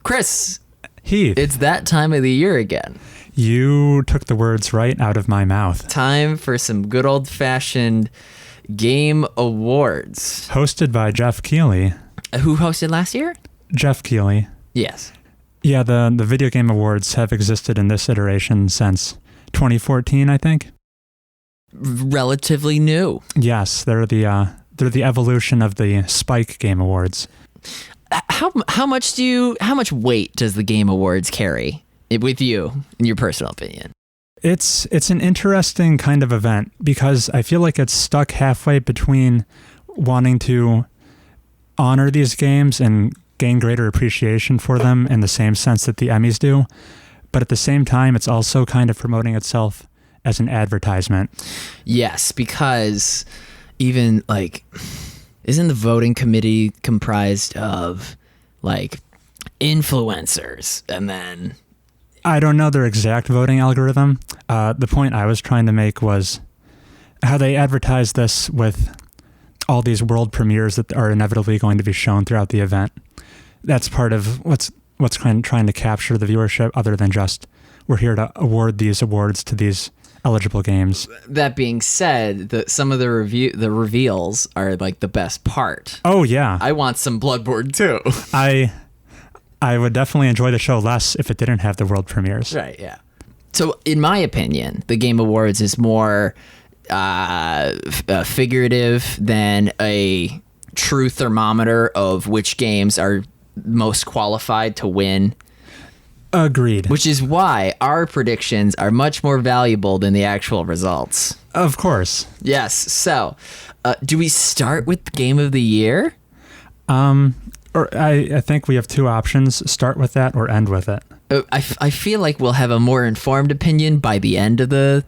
Chris, Heath, it's that time of the year again. you took the words right out of my mouth. Time for some good old-fashioned game awards. Hosted by Jeff Keighley. Who hosted last year? Jeff Keighley. Yes. Yeah, the video game awards have existed in this iteration since 2014, I think. Relatively new. Yes, they're the evolution of the Spike Game Awards. How much weight does the Game Awards carry with you, in your personal opinion? It's an interesting kind of event because I feel like it's stuck halfway between wanting to honor these games and gain greater appreciation for them in the same sense that the Emmys do, but at the same time, it's also kind of promoting itself as an advertisement. Yes, because even isn't the voting committee comprised of influencers and then... I don't know their exact voting algorithm. The point I was trying to make was how they advertise this with all these world premieres that are inevitably going to be shown throughout the event. That's part of what's trying to capture the viewership, other than just we're here to award these awards to these eligible games. That being said, some of the reveals are the best part. Oh yeah, I want some Bloodborne too. I would definitely enjoy the show less if it didn't have the world premieres. Right, yeah. So, in my opinion, the Game Awards is more figurative than a true thermometer of which games are most qualified to win. Agreed. Which is why our predictions are much more valuable than the actual results. Of course. Yes. So, do we start with Game of the Year? Or I think we have two options: start with that or end with it. I feel like we'll have a more informed opinion by the end of the...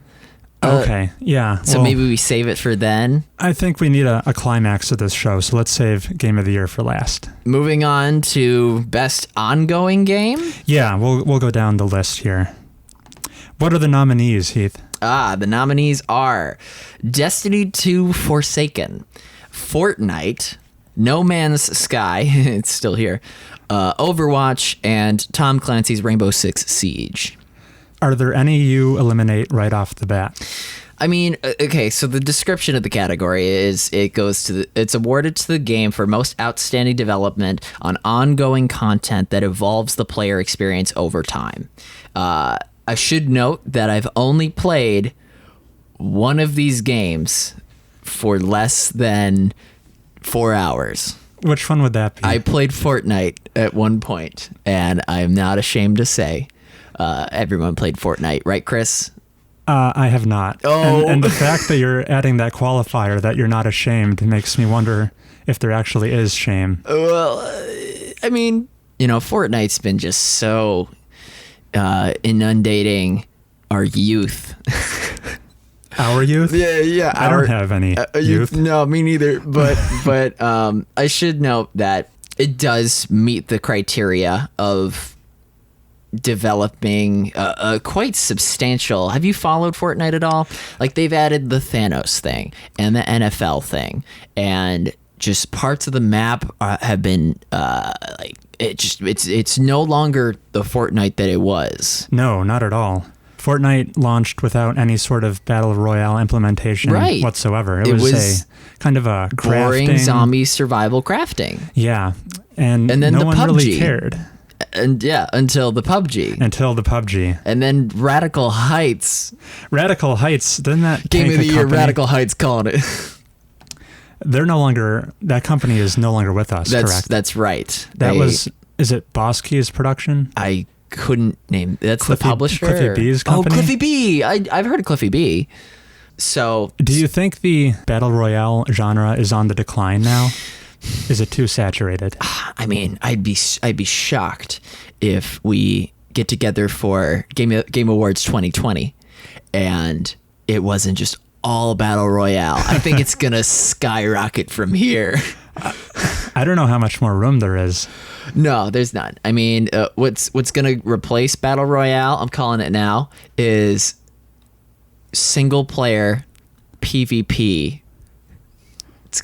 okay, yeah. So maybe we save it for then? I think we need a climax of this show, so let's save Game of the Year for last. Moving on to Best Ongoing Game? Yeah, we'll go down the list here. What are the nominees, Heath? The nominees are Destiny 2 Forsaken, Fortnite, No Man's Sky, it's still here, Overwatch, and Tom Clancy's Rainbow Six Siege. Are there any you eliminate right off the bat? I mean, okay, so the description of the category is it's awarded to the game for most outstanding development on ongoing content that evolves the player experience over time. I should note that I've only played one of these games for less than 4 hours. Which one would that be? I played Fortnite at one point, and I'm not ashamed to say everyone played Fortnite, right, Chris? I have not. Oh. And the fact that you're adding that qualifier that you're not ashamed makes me wonder if there actually is shame. Well, I mean, Fortnite's been just so inundating our youth. Our youth? Yeah. I don't have any youth. No, me neither. But I should note that it does meet the criteria of developing a quite substantial... Have you followed Fortnite at all? They've added the Thanos thing and the NFL thing, and just parts of the map have been it's no longer the Fortnite that it was. No, not at all. Fortnite launched without any sort of battle royale implementation whatsoever. It was a kind of a boring crafting, zombie survival crafting. Yeah, and then no the one PUBG. really cared. And yeah, until the PUBG. And then Radical Heights. Radical Heights, didn't that Game of the Year, company? Radical Heights calling it. They're no longer, that company is no longer with us, correct? That's right. Is it Boss Key's production? I couldn't name, that's the publisher? Cliffy B's company? Oh, Cliffy B. I've heard of Cliffy B. So. Do you think the battle royale genre is on the decline now? Is it too saturated? I mean, I'd be shocked if we get together for Game Awards 2020 and it wasn't just all battle royale. I think it's gonna skyrocket from here. I don't know how much more room there is. No, there's none. I mean, what's gonna replace battle royale? I'm calling it now. Is single player PvP. It's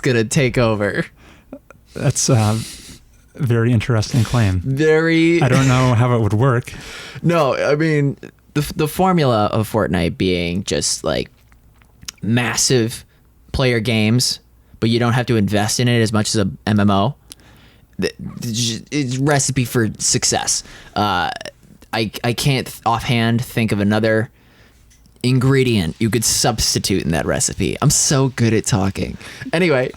gonna take over. That's very interesting claim. Very. I don't know how it would work. No, I mean, the formula of Fortnite being just like massive player games, but you don't have to invest in it as much as a MMO. It's recipe for success. I can't offhand think of another ingredient you could substitute in that recipe. I'm so good at talking. Anyway,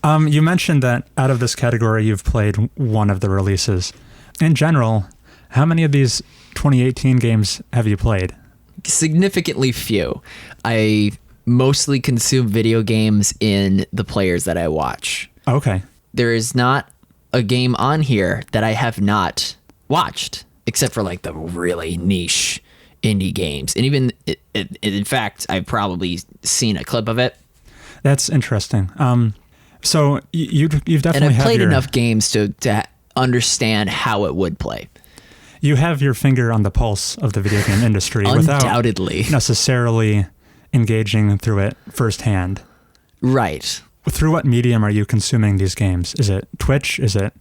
you mentioned that out of this category, you've played one of the releases. In general, how many of these 2018 games have you played? Significantly few. I mostly consume video games in the players that I watch. Okay. There is not a game on here that I have not watched, except for like the really niche indie games. And even, in fact, I've probably seen a clip of it. That's interesting. So you've definitely and I've played enough games to understand how it would play. You have your finger on the pulse of the video game industry Undoubtedly. Without necessarily engaging through it firsthand. Right. Through what medium are you consuming these games? Is it Twitch? Is it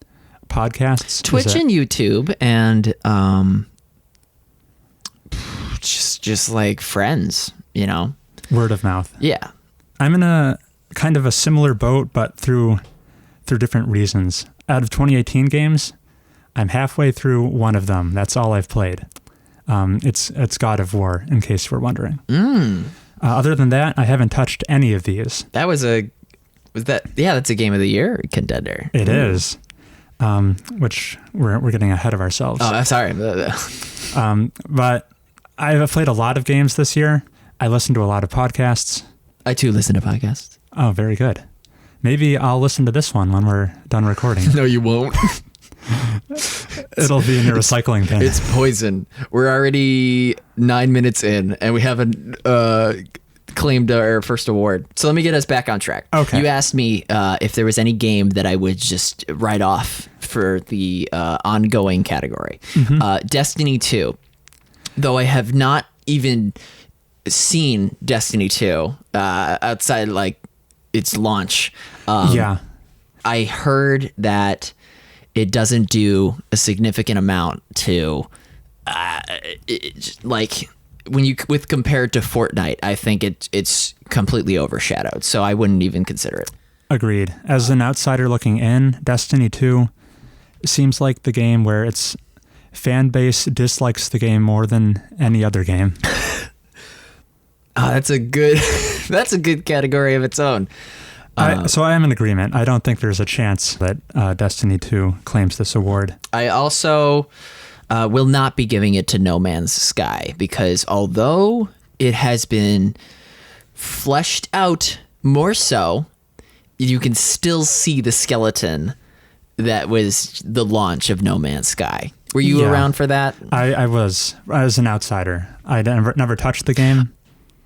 podcasts? Twitch and YouTube, and just like friends, you know? Word of mouth. Yeah. I'm in a kind of a similar boat, but through different reasons. Out of 2018 games, I'm halfway through one of them. That's all I've played. It's God of War, in case you were wondering. Other than that, I haven't touched any of these. That's a Game of the Year contender. It is, which we're getting ahead of ourselves. Oh, sorry. But I've played a lot of games this year. I listen to a lot of podcasts. I too listen to podcasts. Oh, very good. Maybe I'll listen to this one when we're done recording. No, you won't. It'll be in your recycling bin. It's poison. We're already 9 minutes in, and we haven't claimed our first award. So let me get us back on track. Okay. You asked me if there was any game that I would just write off for the ongoing category. Mm-hmm. Destiny 2. Though I have not even seen Destiny 2 outside like its launch. Yeah. I heard that it doesn't do a significant amount to like with compared to Fortnite. I think it's completely overshadowed, so I wouldn't even consider it. Agreed. As an outsider looking in, Destiny 2 seems like the game where its fan base dislikes the game more than any other game. That's a good category of its own. So I am in agreement. I don't think there's a chance that Destiny 2 claims this award. I also will not be giving it to No Man's Sky, because although it has been fleshed out more so, you can still see the skeleton that was the launch of No Man's Sky. Were you around for that? I was. As an outsider. I never touched the game,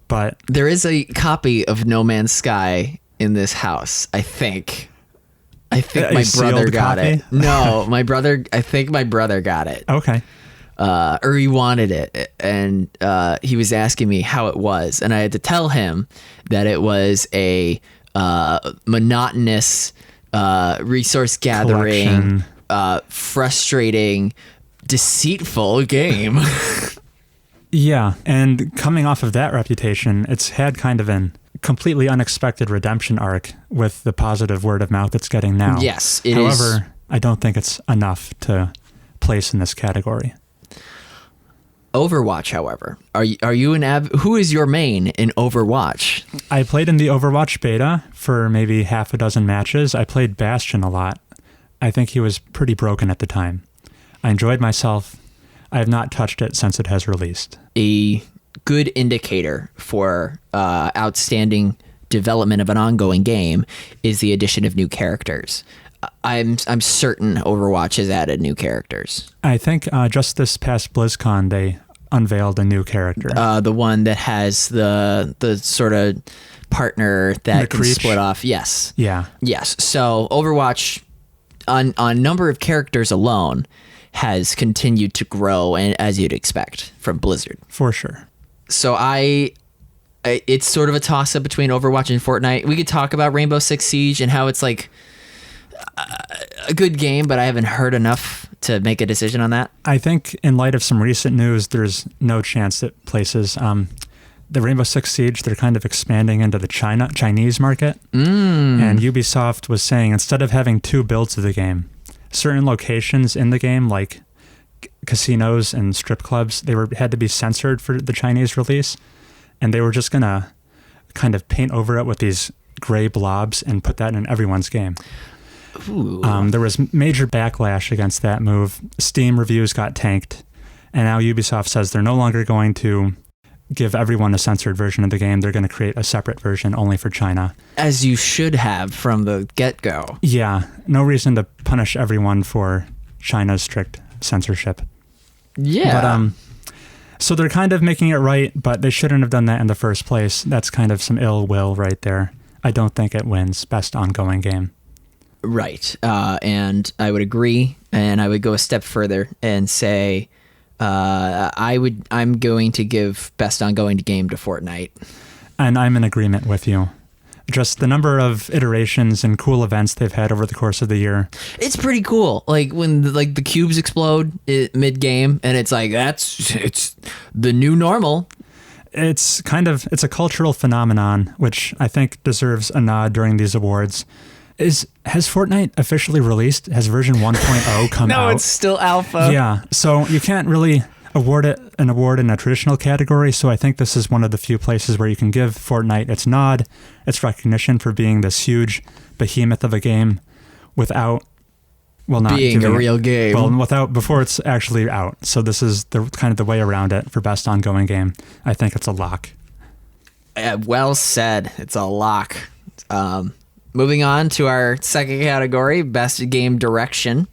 but... There is a copy of No Man's Sky in this house, I think. My brother got it. No, I think my brother got it. Okay. Or he wanted it, and he was asking me how it was, and I had to tell him that it was a monotonous resource gathering, frustrating, deceitful game. Yeah, and coming off of that reputation, it's had kind of an completely unexpected redemption arc with the positive word of mouth it's getting now. Yes, it is. However, I don't think it's enough to place in this category. Overwatch, however, are you who is your main in Overwatch? I played in the Overwatch beta for maybe half a dozen matches. I played Bastion a lot. I think he was pretty broken at the time. I enjoyed myself. I have not touched it since it has released. A good indicator for outstanding development of an ongoing game is the addition of new characters. I'm certain Overwatch has added new characters. I think just this past BlizzCon they unveiled a new character. The one that has the sort of partner that can split off. Yes. Yeah. Yes. So Overwatch on number of characters alone has continued to grow, and as you'd expect from Blizzard. For sure. So it's sort of a toss-up between Overwatch and Fortnite. We could talk about Rainbow Six Siege and how it's like a good game, but I haven't heard enough to make a decision on that. I think in light of some recent news, there's no chance that places the Rainbow Six Siege, they're kind of expanding into the Chinese market. And Ubisoft was saying instead of having 2 builds of the game, certain locations in the game, like casinos and strip clubs, had to be censored for the Chinese release. And they were just going to kind of paint over it with these gray blobs and put that in everyone's game. There was major backlash against that move. Steam reviews got tanked. And now Ubisoft says they're no longer going to give everyone a censored version of the game. They're going to create a separate version only for China. As you should have from the get-go. Yeah, no reason to punish everyone for China's strict censorship. Yeah. But so they're kind of making it right, but they shouldn't have done that in the first place. That's kind of some ill will right there. I don't think it wins Best Ongoing Game. Right. And I would agree, and I would go a step further and say I'm going to give Best Ongoing Game to Fortnite. And I'm in agreement with you. Just the number of iterations and cool events they've had over the course of the year. It's pretty cool. Like when the cubes explode mid game, and it's like it's the new normal. It's a cultural phenomenon, which I think deserves a nod during these awards. Has Fortnite officially released? Has version 1.0 come out? No, it's still alpha. Yeah, so you can't really award it an award in a traditional category, so I think this is one of the few places where you can give Fortnite its nod, its recognition for being this huge behemoth of a game without, well, not being a real game. Well, before it's actually out. So this is the kind of the way around it for Best Ongoing Game. I think it's a lock. Well said. It's a lock. Moving on to our second category, Best Game Direction.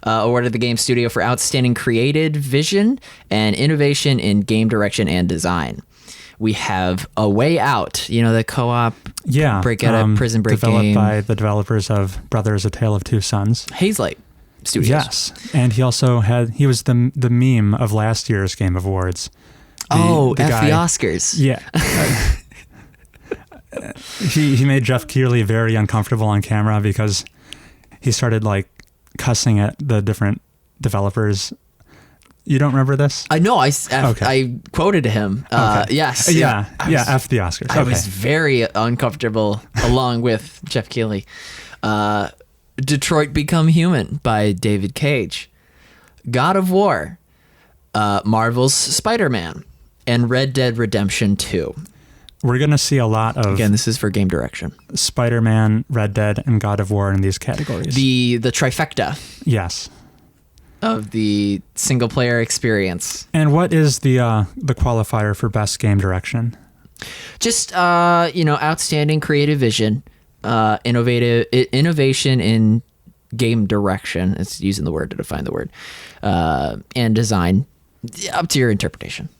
Awarded the game studio for outstanding creative vision and innovation in game direction and design. We have A Way Out, the co-op break out of prison break developed game. by the developers of Brothers: A Tale of Two Sons. Hazelight Studios. Yes, and he was the meme of last year's Game Awards. The Oscars. Yeah. He made Jeff Keighley very uncomfortable on camera because he started cussing at the different developers. You don't remember this? I know. I quoted him. Okay. Yes. Yeah. F the Oscars. I was very uncomfortable along with Jeff Keighley. Detroit Become Human by David Cage. God of War. Marvel's Spider-Man. And Red Dead Redemption 2. We're going to see a lot of... Again, this is for game direction. Spider-Man, Red Dead, and God of War in these categories. The trifecta. Yes. Of the single-player experience. And what is the qualifier for best game direction? Just, outstanding creative vision, innovation in game direction. It's using the word to define the word. And design. Up to your interpretation.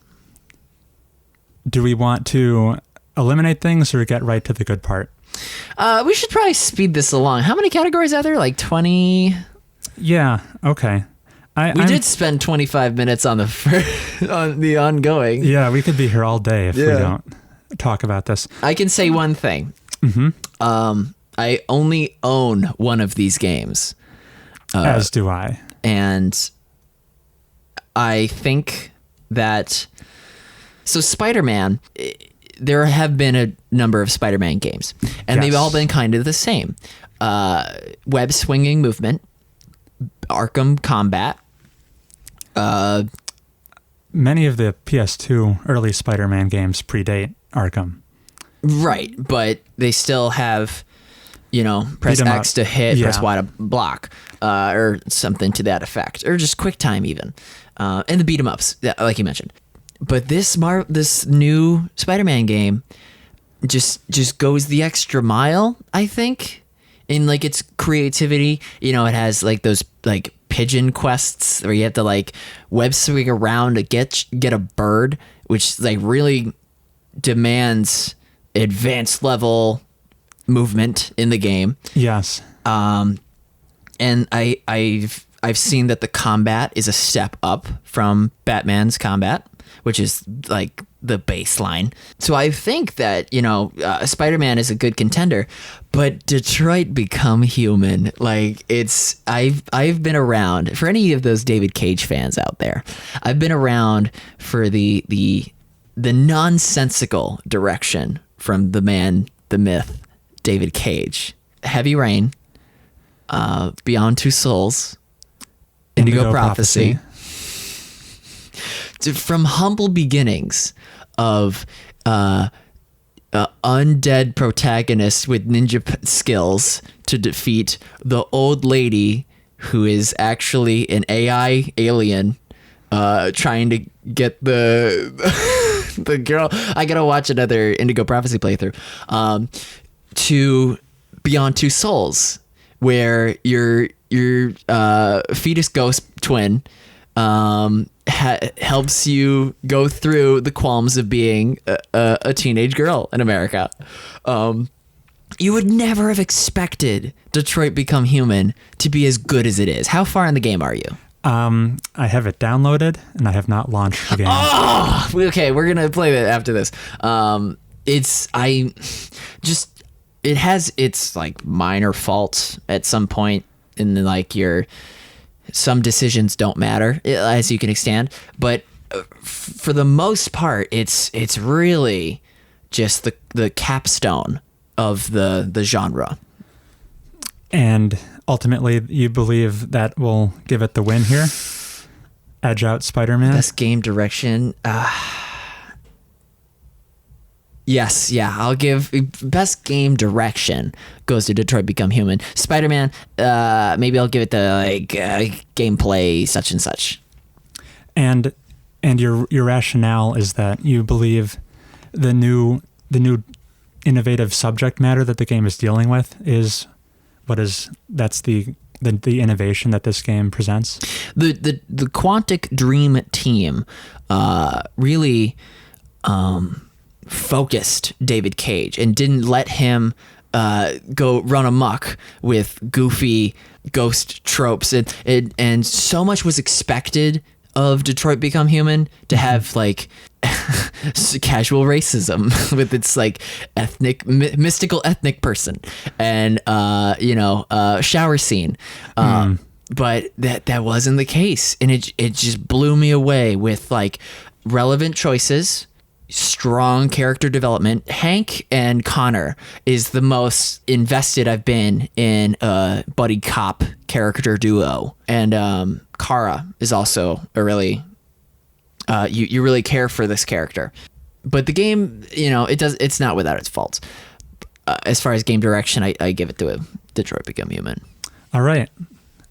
Do we want to eliminate things or get right to the good part? We should probably speed this along. How many categories are there? 20? Yeah. Okay. We did spend 25 minutes on the ongoing. Yeah, we could be here all day if we don't talk about this. I can say one thing. Mm-hmm. I only own one of these games. As do I. And I think that... So Spider-Man, there have been a number of Spider-Man games, and they've all been kind of the same. Web swinging movement, Arkham combat. Many of the PS2 early Spider-Man games predate Arkham. Right, but they still have, press X to hit, press Y to block, or something to that effect, or just quick time even. And the beat 'em ups, like you mentioned. But this new Spider-Man game just goes the extra mile, I think, in its creativity. It has those pigeon quests where you have to web swing around to get a bird, which really demands advanced level movement in the game. Yes. And I've seen that the combat is a step up from Batman's combat, which is the baseline. So I think that, Spider-Man is a good contender, but Detroit Become Human, like I've been around for any of those David Cage fans out there. I've been around for the nonsensical direction from the man, the myth, David Cage. Heavy Rain, Beyond Two Souls, Indigo Prophecy. From humble beginnings of undead protagonists with ninja skills to defeat the old lady who is actually an AI alien trying to get the the girl. I gotta watch another Indigo Prophecy playthrough. To Beyond Two Souls, where your fetus ghost twin helps you go through the qualms of being a teenage girl in America. You would never have expected Detroit Become Human to be as good as it is. How far in the game are you? I have it downloaded and I have not launched the game. Oh, okay. We're gonna play that after this. It has its like minor faults at some point in some decisions don't matter as you can extend, but for the most part, it's really just the capstone of the genre. And ultimately, you believe that will give it the win here? Edge out Spider-Man? Best game direction. Yes, yeah, I'll give best game direction goes to Detroit Become Human. Spider-Man, maybe I'll give it the gameplay such and such. And your rationale is that you believe the new innovative subject matter that the game is dealing with is that's the innovation that this game presents. The Quantic Dream team really focused David Cage and didn't let him go run amok with goofy ghost tropes, and so much was expected of Detroit Become Human to have like casual racism with its like mystical ethnic person and shower scene, but that wasn't the case, and it just blew me away with like relevant choices, strong character development. Hank and Connor is the most invested I've been in a buddy cop character duo, and Kara is also a really you really care for this character. But the game, it's not without its faults. As far as game direction, I give it to Detroit Become Human. All right.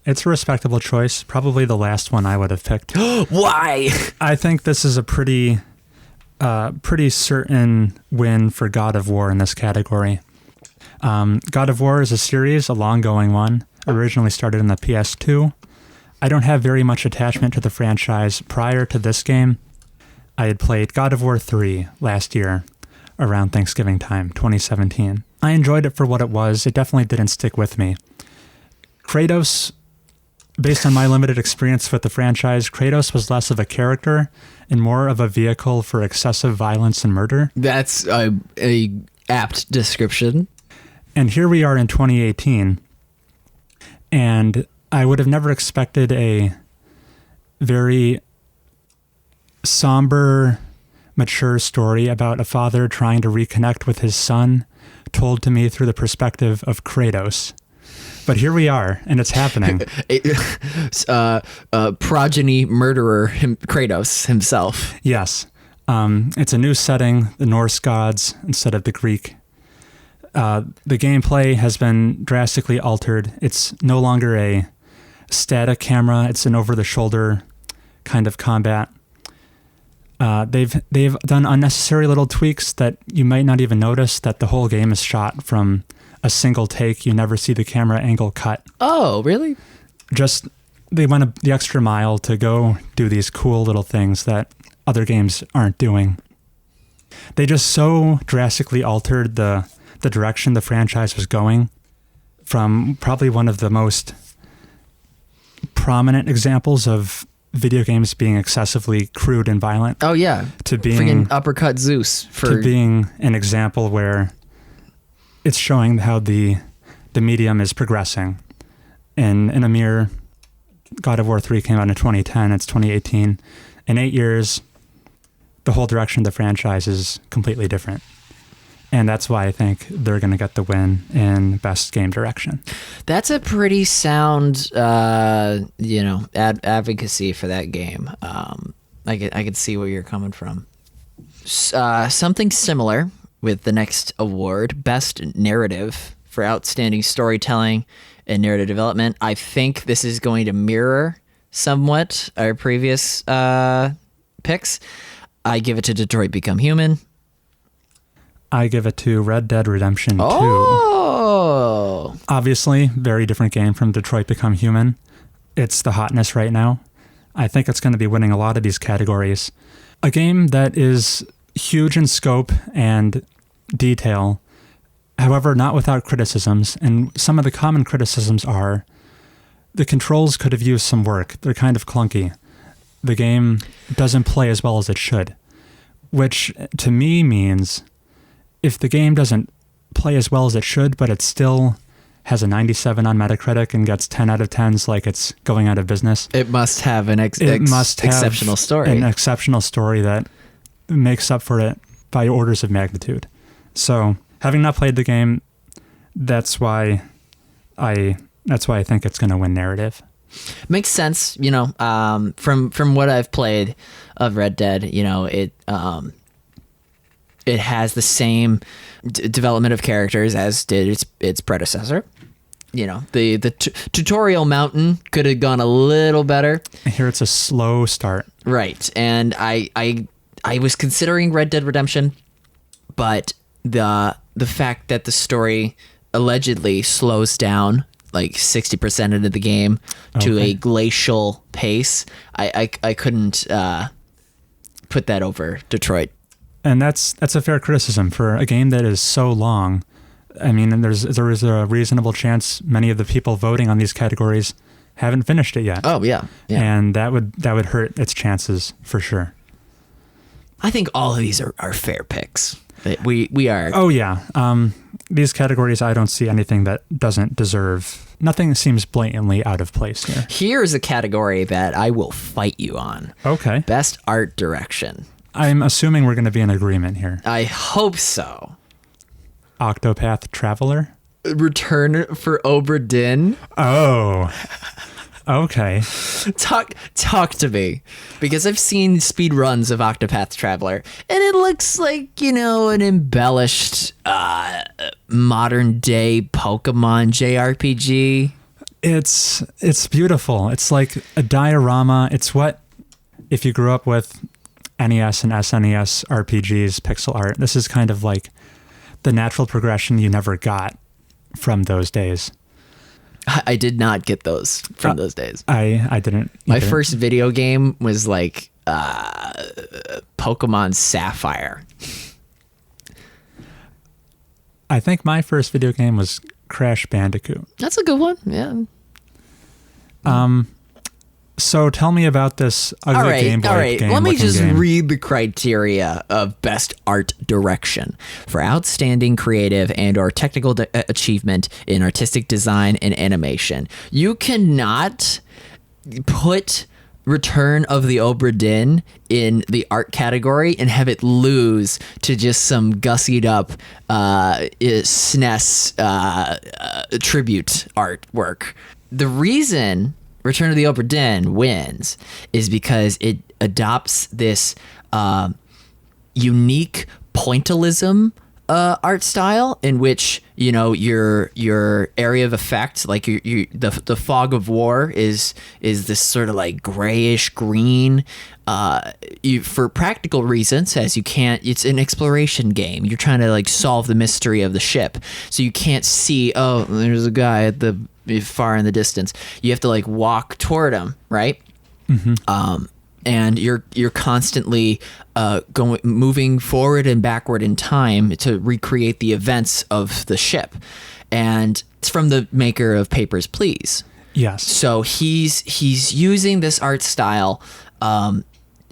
It's a respectable choice. Probably the last one I would have picked. Why? I think this is a pretty certain win for God of War in this category. God of War is a series, a long-going one, originally started in the PS2. I don't have very much attachment to the franchise prior to this game. I had played God of War 3 last year, around Thanksgiving time, 2017. I enjoyed it for what it was. It definitely didn't stick with me. Kratos, based on my limited experience with the franchise, Kratos was less of a character and more of a vehicle for excessive violence and murder. That's a apt description. And here we are in 2018, and I would have never expected a very somber, mature story about a father trying to reconnect with his son, told to me through the perspective of Kratos. But here we are, and it's happening. Progeny murderer Kratos himself. Yes. It's a new setting, the Norse gods instead of the Greek. The gameplay has been drastically altered. It's no longer a static camera. It's an over-the-shoulder kind of combat. They've done unnecessary little tweaks that you might not even notice, that the whole game is shot from a single take. You never see the camera angle cut. Oh, really? Just they went the extra mile to go do these cool little things that other games aren't doing. They just so drastically altered the direction the franchise was going from probably one of the most prominent examples of video games being excessively crude and violent. Oh yeah, to being freaking uppercut Zeus to being an example where it's showing how the medium is progressing. In a mere God of War 3 came out in 2010, it's 2018. In 8 years, the whole direction of the franchise is completely different. And that's why I think they're going to get the win in Best Game Direction. That's a pretty sound, advocacy for that game. I could see where you're coming from. Something similar with the next award, Best Narrative for Outstanding Storytelling and Narrative Development. I think this is going to mirror somewhat our previous picks. I give it to Detroit Become Human. I give it to Red Dead Redemption 2. Oh! Obviously, very different game from Detroit Become Human. It's the hotness right now. I think it's going to be winning a lot of these categories. A game that is huge in scope and detail, however, not without criticisms. And some of the common criticisms are the controls could have used some work. They're kind of clunky. The game doesn't play as well as it should, which to me means if the game doesn't play as well as it should, but it still has a 97 on Metacritic and gets 10 out of 10s like it's going out of business. It must have an exceptional story. An exceptional story that makes up for it by orders of magnitude. So, having not played the game, that's why I think it's going to win narrative. Makes sense, from what I've played of Red Dead, it has the same development of characters as did its predecessor. The tutorial mountain could have gone a little better. Here it's a slow start. Right. And I was considering Red Dead Redemption, but the fact that the story allegedly slows down like 60% into the game to a glacial pace, I couldn't put that over Detroit. And that's a fair criticism for a game that is so long. I mean, there is a reasonable chance many of the people voting on these categories haven't finished it yet. Oh yeah. And that would hurt its chances for sure. I think all of these are fair picks. We are. Oh yeah. These categories, I don't see anything that doesn't deserve. Nothing seems blatantly out of place here. Here's a category that I will fight you on. Okay. Best Art Direction. I'm assuming we're going to be in agreement here. I hope so. Octopath Traveler? Return for Obra Dinn. Oh. Okay. Talk to me. Because I've seen speed runs of Octopath Traveler, and it looks like, an embellished modern day Pokemon JRPG. It's beautiful. It's like a diorama. It's what if you grew up with NES and SNES RPGs, pixel art. This is kind of like the natural progression you never got from those days. I did not get those from those days. I didn't either. My first video game was like Pokemon Sapphire. I think my first video game was Crash Bandicoot. That's a good one. Yeah. So tell me about this ugly Game Boy game. Let me just read the criteria of Best Art Direction for outstanding creative and or technical achievement in artistic design and animation. You cannot put Return of the Obra Dinn in the art category and have it lose to just some gussied up SNES tribute artwork. The reason Return of the Obra Dinn wins is because it adopts this unique pointillism art style in which your area of effect, like the fog of war is this sort of like grayish green for practical reasons, as you can't, it's an exploration game, you're trying to like solve the mystery of the ship, so you can't see, oh, there's a guy at the far in the distance, you have to like walk toward him, right? Mm-hmm. And you're constantly moving forward and backward in time to recreate the events of the ship. And it's from the maker of Papers, Please. Yes. So he's using this art style, and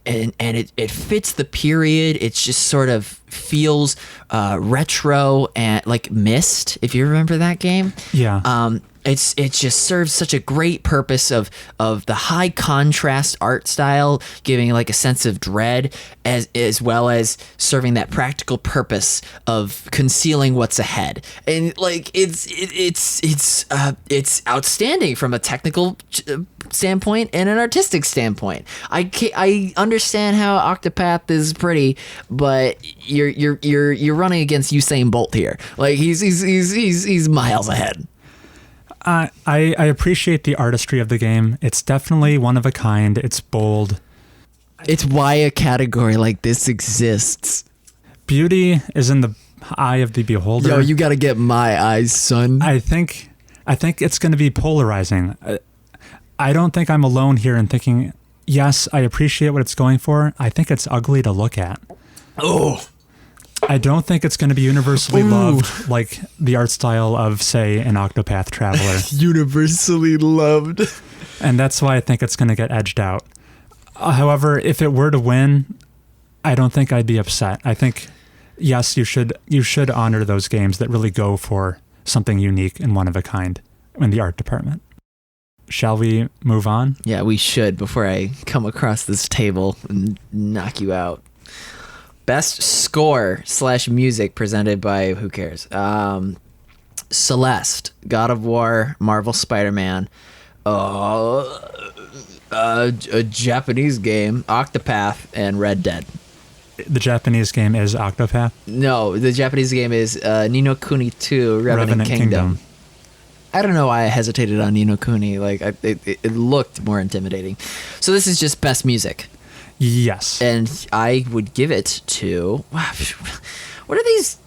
it fits the period. It's just sort of feels retro and like Myst, if you remember that game. Yeah. It just serves such a great purpose of the high contrast art style, giving like a sense of dread, as well as serving that practical purpose of concealing what's ahead. And like it's outstanding from a technical standpoint and an artistic standpoint. I understand how Octopath is pretty, but you're running against Usain Bolt here. Like he's miles ahead. I appreciate the artistry of the game. It's definitely one of a kind. It's bold. It's why a category like this exists. Beauty is in the eye of the beholder. Yo, you gotta get my eyes, son. I think it's going to be polarizing. I don't think I'm alone here in thinking, yes, I appreciate what it's going for. I think it's ugly to look at. Oh. I don't think it's going to be universally loved like the art style of, say, an Octopath Traveler. Universally loved. And that's why I think it's going to get edged out. However, if it were to win, I don't think I'd be upset. I think, yes, you should honor those games that really go for something unique and one of a kind in the art department. Shall we move on? Yeah, we should before I come across this table and knock you out. Best score / music presented by who cares? Celeste, God of War, Marvel Spider-Man, a Japanese game, Octopath, and Red Dead. The Japanese game is Octopath? No, the Japanese game is Ni no Kuni 2, Revenant Kingdom. I don't know why I hesitated on Ni no Kuni. Like it looked more intimidating. So this is just best music. Yes. And I would give it to... What are these...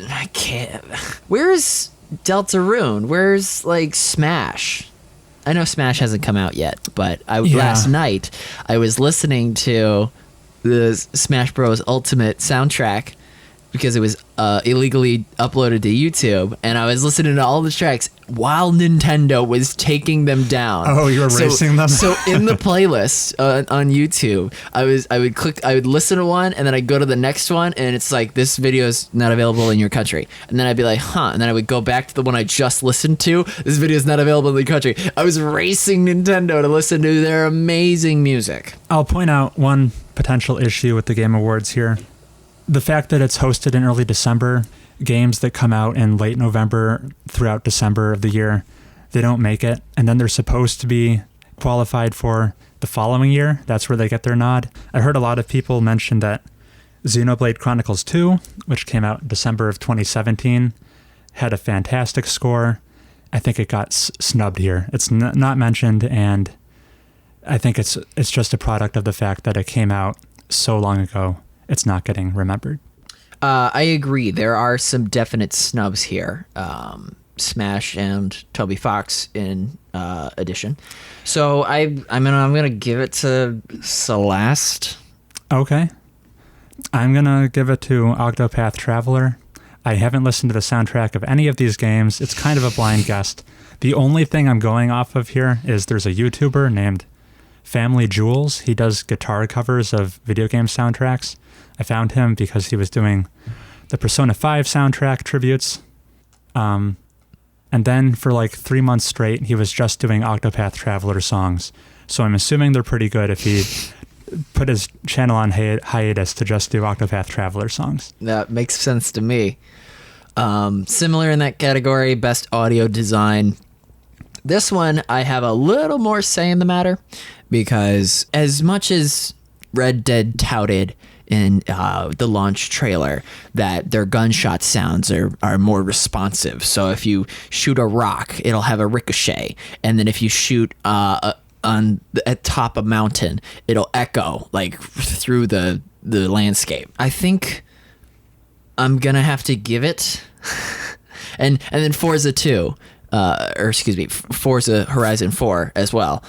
I can't... Where's Deltarune? Where's, like, Smash? I know Smash hasn't come out yet, but last night I was listening to the Smash Bros. Ultimate soundtrack because it was illegally uploaded to YouTube, and I was listening to all the tracks while Nintendo was taking them down. Oh, you were racing them? So in the playlist on YouTube, I would listen to one, and then I'd go to the next one, and it's like, this video is not available in your country. And then I'd be like, huh, and then I would go back to the one I just listened to. This video is not available in the country. I was racing Nintendo to listen to their amazing music. I'll point out one potential issue with the Game Awards here. The fact that it's hosted in early December, games that come out in late November throughout December of the year, they don't make it. And then they're supposed to be qualified for the following year. That's where they get their nod. I heard a lot of people mention that Xenoblade Chronicles 2, which came out December of 2017, had a fantastic score. I think it got snubbed here. It's not mentioned, and I think it's just a product of the fact that it came out so long ago. It's not getting remembered. I agree. There are some definite snubs here. Smash and Toby Fox in addition. So I'm gonna give it to Celeste. Okay. I'm gonna give it to Octopath Traveler. I haven't listened to the soundtrack of any of these games. It's kind of a blind guess. The only thing I'm going off of here is there's a YouTuber named Family Jules. He does guitar covers of video game soundtracks. I found him because he was doing the Persona 5 soundtrack tributes. And then for like 3 months straight, he was just doing Octopath Traveler songs. So I'm assuming they're pretty good if he put his channel on hiatus to just do Octopath Traveler songs. That makes sense to me. Similar in that category, best audio design. This one, I have a little more say in the matter because as much as Red Dead touted in the launch trailer that their gunshot sounds are more responsive. So if you shoot a rock, it'll have a ricochet. And then if you shoot at top a mountain, it'll echo like through the landscape. I think I'm going to have to give it. and then Forza 2. Forza Horizon 4 as well.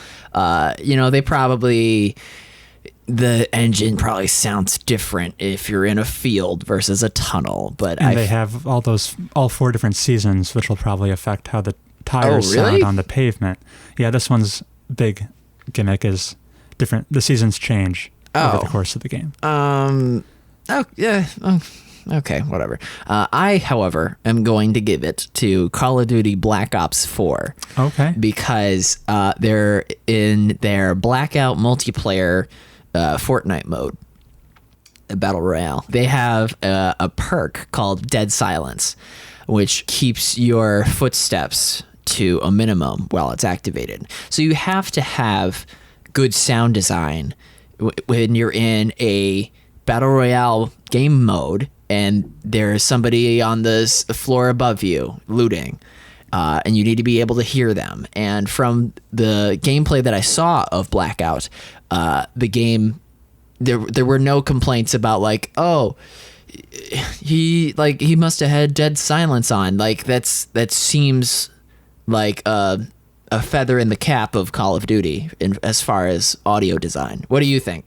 The engine probably sounds different if you're in a field versus a tunnel, but they have all 4 different seasons, which will probably affect how the tires really? sound on the pavement. Yeah, this one's big gimmick is different. The seasons change over the course of the game. Oh, yeah. Oh, okay, whatever. I, however, am going to give it to Call of Duty Black Ops 4. Okay. Because they're in their Blackout multiplayer Fortnite mode, a Battle Royale. They have a perk called Dead Silence, which keeps your footsteps to a minimum while it's activated. So you have to have good sound design when you're in a Battle Royale game mode and there's somebody on the floor above you looting, and you need to be able to hear them. And from the gameplay that I saw of Blackout, the game, there were no complaints about like, oh, he must have had Dead Silence on. Like that seems like a feather in the cap of Call of Duty as far as audio design. What do you think?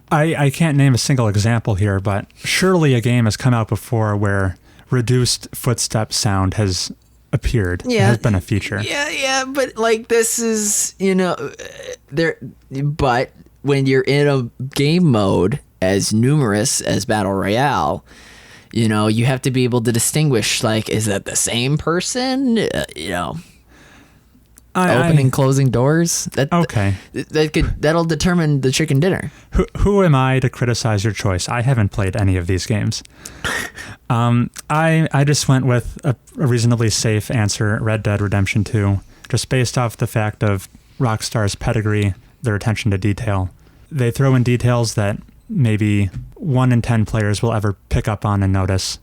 I can't name a single example here, but surely a game has come out before where reduced footstep sound has appeared. Yeah, it has been a feature. Yeah, but like this is, there. But when you're in a game mode as numerous as Battle Royale, you have to be able to distinguish, like, is that the same person? Opening and closing doors. Okay. That'll determine the chicken dinner. Who am I to criticize your choice? I haven't played any of these games. I just went with a reasonably safe answer, Red Dead Redemption 2, just based off the fact of Rockstar's pedigree, their attention to detail. They throw in details that maybe 1 in 10 players will ever pick up on and notice.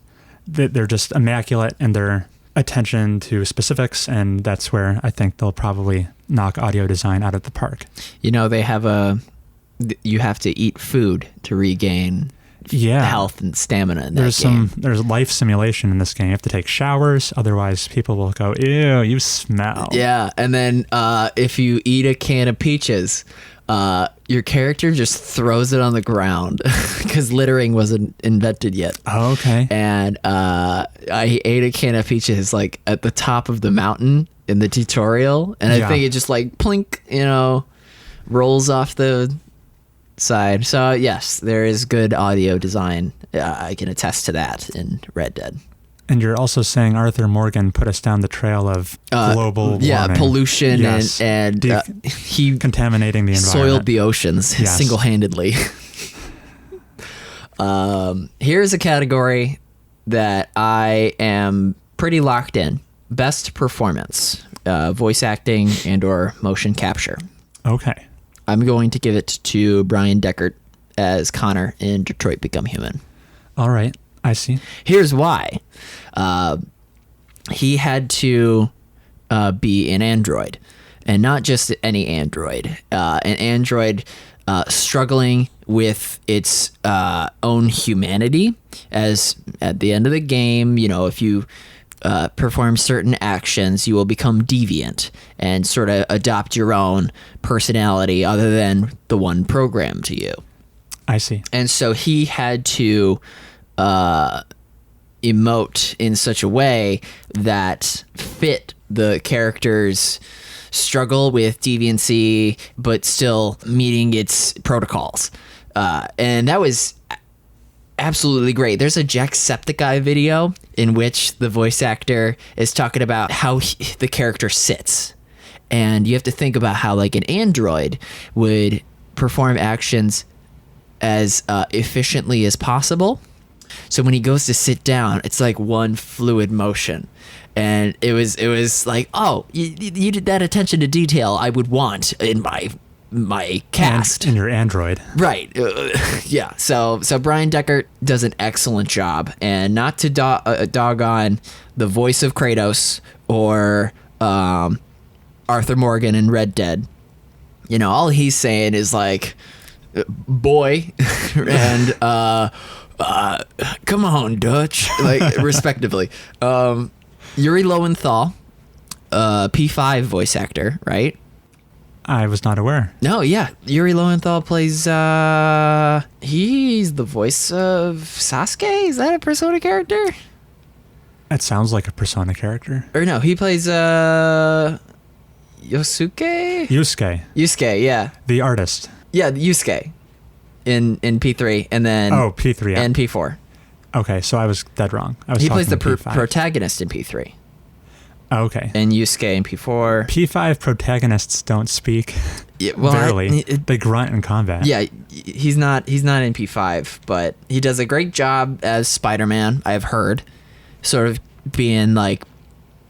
They're just immaculate in their attention to specifics, and that's where I think they'll probably knock audio design out of the park. They have you have to eat food to regain health and stamina in that game. There's life simulation in this game. You have to take showers, otherwise people will go, ew, you smell. Yeah, and then if you eat a can of peaches, your character just throws it on the ground because littering wasn't invented yet. Oh, okay. And I ate a can of peaches like at the top of the mountain in the tutorial, and I think it just like plink, rolls off the side. So yes, there is good audio design. I can attest to that in Red Dead. And you're also saying Arthur Morgan put us down the trail of global warming. Yeah, pollution, yes. and he contaminating the environment. Soiled the oceans single-handedly. Here's a category that I am pretty locked in. Best performance, voice acting and or motion capture. Okay. I'm going to give it to Brian Deckard as Connor in Detroit Become Human. All right. I see. Here's why. He had to be an android, and not just any android. An android struggling with its own humanity. As at the end of the game, if you perform certain actions, you will become deviant and sort of adopt your own personality other than the one programmed to you. I see. And so he had to emote in such a way that fit the character's struggle with deviancy, but still meeting its protocols. And that was absolutely great. There's a Jacksepticeye video in which the voice actor is talking about how the character sits. And you have to think about how like an android would perform actions as efficiently as possible. So when he goes to sit down, it's like one fluid motion. And it was like, oh, you did that attention to detail I would want in my cast. And in your android. Right. Yeah. So Brian Deckard does an excellent job. And not to dog on the voice of Kratos or Arthur Morgan in Red Dead. All he's saying is like, boy, and come on, Dutch, like respectively. Yuri Lowenthal, P5 voice actor, right? I was not aware. No, yeah. Yuri Lowenthal plays, he's the voice of Sasuke? Is that a Persona character? That sounds like a Persona character. Or no, he plays Yosuke? Yusuke, Yeah. the artist. Yeah, Yusuke in P3 and then P3 yeah. and P4. Okay, so I was dead wrong. He plays the P5. protagonist in P3. Okay. And Yusuke in P4. P5 protagonists don't speak. Yeah, well, barely. They grunt in combat. Yeah, he's not in P5, but he does a great job as Spider-Man, I've heard. Sort of being like,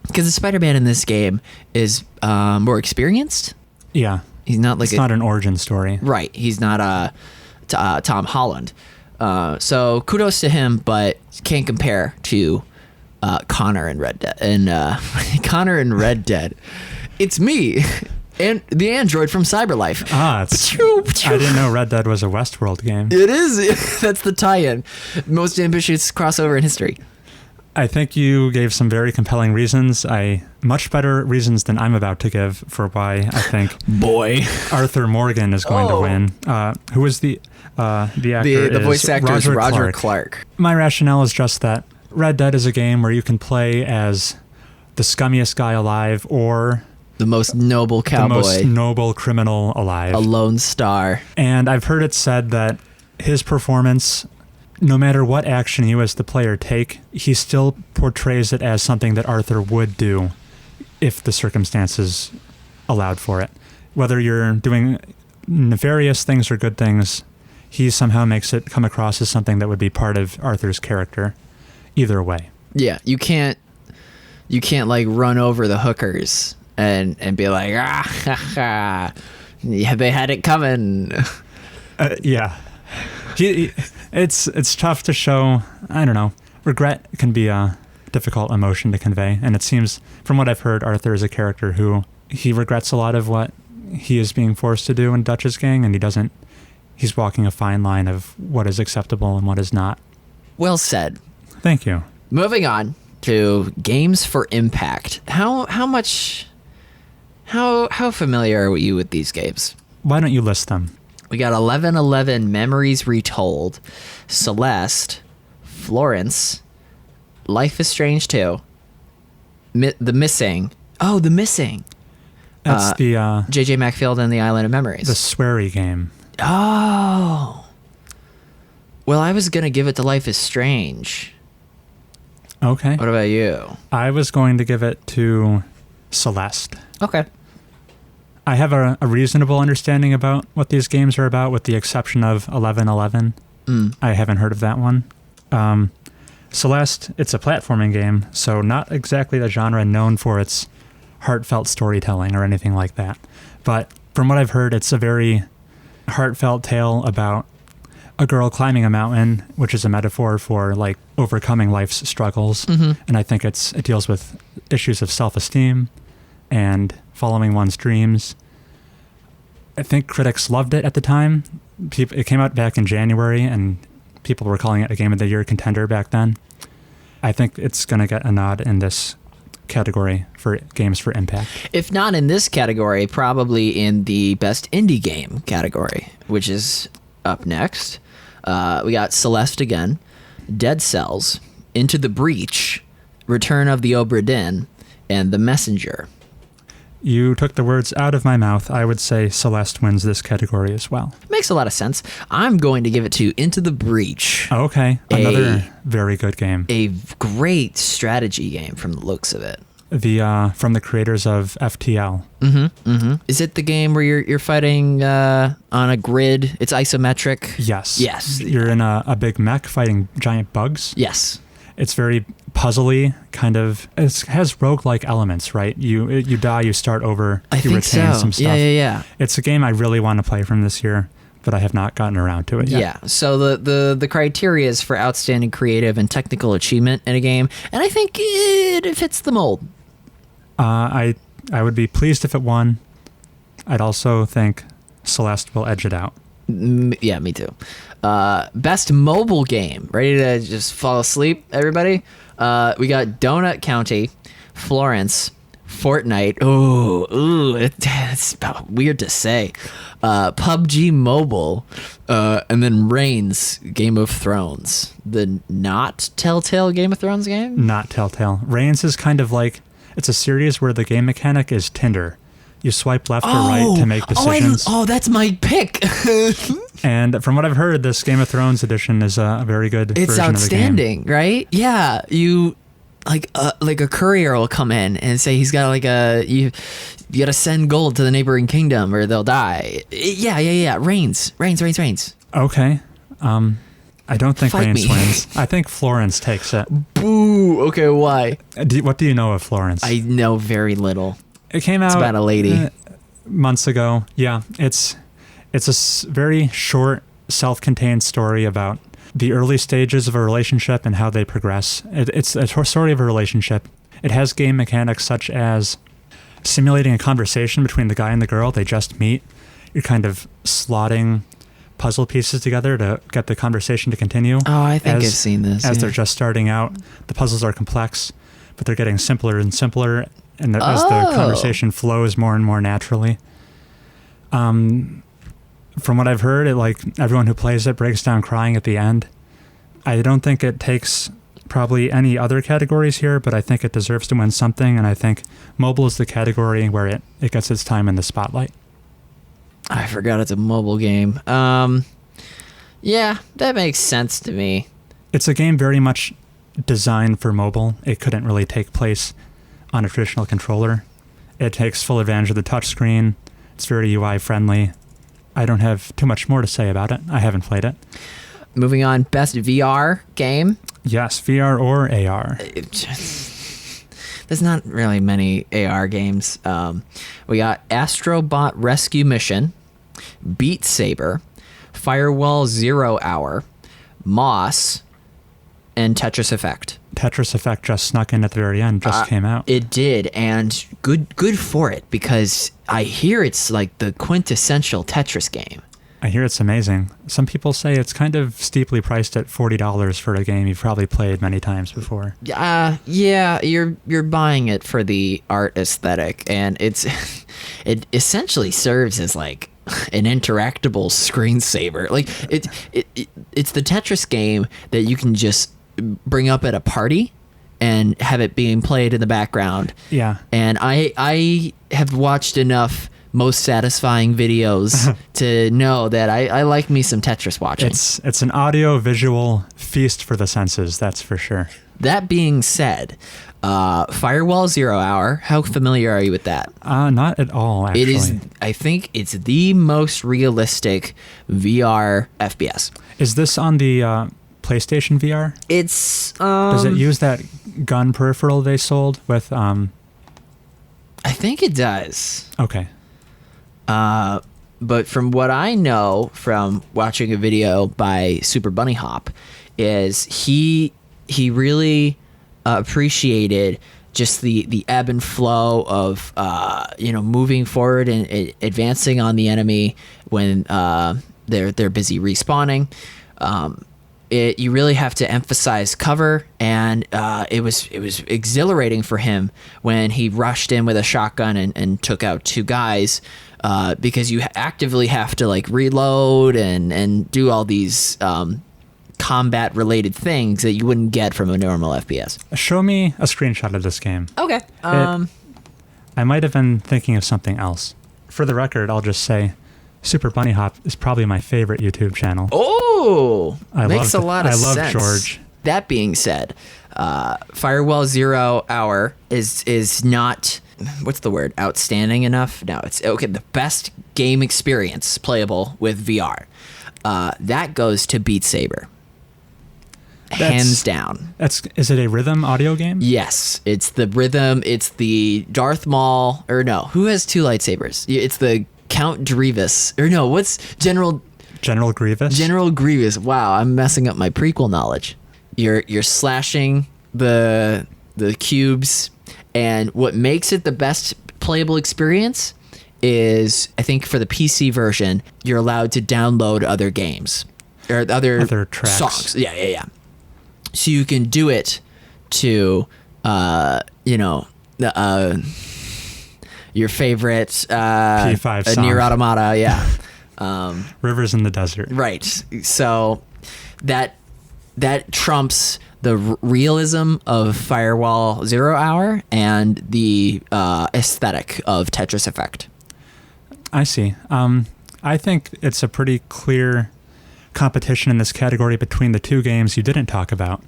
because the Spider-Man in this game is more experienced. Yeah. He's not like it's not an origin story. Right. He's not Tom Holland. So kudos to him, but can't compare to Connor in Red Dead. And Connor in Red Dead, it's me and the android from Cyberlife. I didn't know Red Dead was a Westworld game. It is. That's the tie-in. Most ambitious crossover in history. I think you gave some very compelling reasons. Much better reasons than I'm about to give for why I think Arthur Morgan is going to win. Who was the actor? The voice actor is Roger Clark. My rationale is just that Red Dead is a game where you can play as the scummiest guy alive or the most noble cowboy, the most noble criminal alive, a lone star. And I've heard it said that his performance, no matter what action you as the player take, he still portrays it as something that Arthur would do if the circumstances allowed for it. Whether you're doing nefarious things or good things, he somehow makes it come across as something that would be part of Arthur's character. Either way. Yeah, you can't like run over the hookers and be like, yeah, they had it coming. Yeah. It's tough to show. I don't know. Regret can be a difficult emotion to convey, and it seems, from what I've heard, Arthur is a character who he regrets a lot of what he is being forced to do in Dutch's gang, and he's walking a fine line of what is acceptable and what is not. Well said. Thank you. Moving on to games for impact. How familiar are you with these games? Why don't you list them? We got 1111 Memories Retold, Celeste, Florence, Life is Strange 2, The Missing. Oh, The Missing. That's the J.J. Macfield and the Island of Memories. The sweary game. Oh. Well, I was going to give it to Life is Strange. Okay. What about you? I was going to give it to Celeste. Okay. I have a reasonable understanding about what these games are about, with the exception of 1111. I haven't heard of that one. Celeste, it's a platforming game, so not exactly the genre known for its heartfelt storytelling or anything like that. But from what I've heard, it's a very heartfelt tale about a girl climbing a mountain, which is a metaphor for like overcoming life's struggles. And I think it deals with issues of self-esteem and following one's dreams. I think critics loved it at the time. It came out back in January, and people were calling it a Game of the Year contender back then. I think it's going to get a nod in this category for games for impact. If not in this category, probably in the best indie game category, which is up next. We got Celeste again, Dead Cells, Into the Breach, Return of the Obra Dinn, and The Messenger. You took the words out of my mouth. I would say Celeste wins this category as well. Makes a lot of sense. I'm going to give it to Into the Breach. Okay, another very good game. A great strategy game from the looks of it. From the creators of FTL. Is it the game where you're fighting on a grid? It's isometric. Yes. You're in a big mech fighting giant bugs. Yes. It's very puzzly, kind of. It has roguelike elements, right? You die, you start over. I think retain so. Some stuff. Yeah. It's a game I really want to play from this year, but I have not gotten around to it yet. Yeah. So the criteria is for outstanding creative and technical achievement in a game, and I think it fits the mold. I would be pleased if it won. I'd also think Celeste will edge it out. Yeah, me too. Best mobile game. Ready to just fall asleep, everybody? We got Donut County, Florence, Fortnite. Ooh, it's about weird to say. PUBG Mobile, and then Reigns, Game of Thrones. The not Telltale Game of Thrones game? Not Telltale. Reigns is kind of like, it's a series where the game mechanic is Tinder. You swipe left or right to make decisions. That's my pick. And from what I've heard, this Game of Thrones edition is a very good version of the game. It's outstanding, right? Yeah, you like a courier will come in and say he's got you got to send gold to the neighboring kingdom or they'll die. Yeah. Reigns. Okay. I don't think Fight Reigns me. wins. I think Florence takes it. Boo. Okay, why? What do you know of Florence? I know very little. It came out about a lady. Months ago. Yeah, it's a very short, self-contained story about the early stages of a relationship and how they progress. It's a story of a relationship. It has game mechanics such as simulating a conversation between the guy and the girl. They just meet. You're kind of slotting puzzle pieces together to get the conversation to continue. Oh, I think I've seen this. As they're just starting out, the puzzles are complex, but they're getting simpler and simpler, and as the conversation flows more and more naturally. From what I've heard, everyone who plays it breaks down crying at the end. I don't think it takes probably any other categories here, but I think it deserves to win something, and I think mobile is the category where it gets its time in the spotlight. I forgot it's a mobile game. Yeah, that makes sense to me. It's a game very much designed for mobile. It couldn't really take place on a traditional controller. It takes full advantage of the touchscreen. It's very UI friendly. I don't have too much more to say about it. I haven't played it. Moving on, best VR game. Yes, VR or AR. There's not really many AR games. We got Astrobot Rescue Mission, Beat Saber, Firewall Zero Hour, Moss, and Tetris Effect. Tetris Effect just snuck in at the very end, came out. It did, and good for it, because I hear it's like the quintessential Tetris game. I hear it's amazing. Some people say it's kind of steeply priced at $40 for a game you've probably played many times before. Yeah, you're buying it for the art aesthetic, and it essentially serves as like an interactable screensaver. Like it's the Tetris game that you can just bring up at a party and have it being played in the background. Yeah. And I have watched enough most satisfying videos to know that I like me some Tetris watching. It's an audio visual feast for the senses, that's for sure. That being said, Firewall Zero Hour, how familiar are you with that? Not at all, actually. It is, I think it's the most realistic VR FPS. Is this on the PlayStation VR? It's does it use that gun peripheral they sold with I think it does. Okay. But from what I know from watching a video by Super Bunny Hop is he really appreciated just the ebb and flow of moving forward and advancing on the enemy when they're busy respawning. You really have to emphasize cover, and it was exhilarating for him when he rushed in with a shotgun and took out two guys, because you actively have to like reload and do all these combat related things that you wouldn't get from a normal FPS. Show me a screenshot of this game. Okay. I might have been thinking of something else. For the record, I'll just say Super Bunny Hop is probably my favorite YouTube channel. Oh, makes a lot of sense. I love George. That being said, Firewall Zero Hour is not, what's the word, outstanding enough? No, it's okay. The best game experience playable with VR. That goes to Beat Saber. Hands down. Is it a rhythm audio game? Yes, it's the rhythm. It's the Darth Maul, or no, who has two lightsabers? It's the Count Grievous, or no, what's General Grievous? General Grievous. Wow, I'm messing up my prequel knowledge. You're slashing the cubes, and what makes it the best playable experience is, I think for the PC version, you're allowed to download other games or other tracks. Songs. Yeah. So you can do it to your favorite P5 song. Nier Automata, yeah. Rivers in the Desert. Right. So that trumps the realism of Firewall Zero Hour and the aesthetic of Tetris Effect. I see. I think it's a pretty clear competition in this category between the two games you didn't talk about.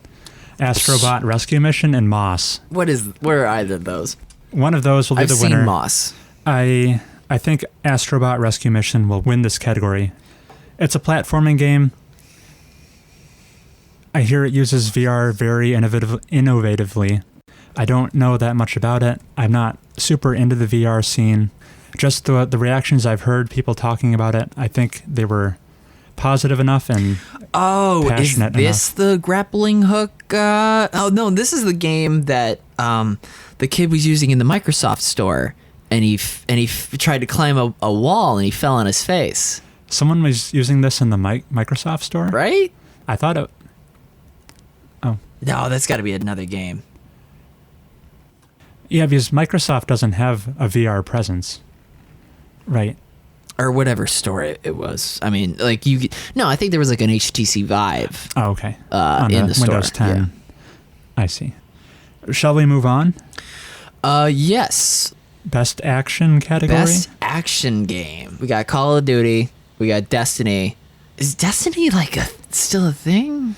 Astrobot Rescue Mission and Moss. What are either of those? One of those will be the winner. I've seen Moss. I think Astrobot Rescue Mission will win this category. It's a platforming game. I hear it uses VR very innovatively. I don't know that much about it. I'm not super into the VR scene. Just the reactions I've heard, people talking about it, I think they were positive enough and passionate enough. Is this the grappling hook? Oh, no, this is the game that the kid was using in the Microsoft store, and he tried to climb a wall, and he fell on his face. Someone was using this in the Microsoft store? Right? I thought it... Oh. No, that's got to be another game. Yeah, because Microsoft doesn't have a VR presence. Right. Or whatever store it was. I mean, like I think there was like an HTC Vive. Oh, okay. In the store. Windows 10. Yeah. I see. Shall we move on? Yes. Best action category? Best action game. We got Call of Duty. We got Destiny. Is Destiny still a thing?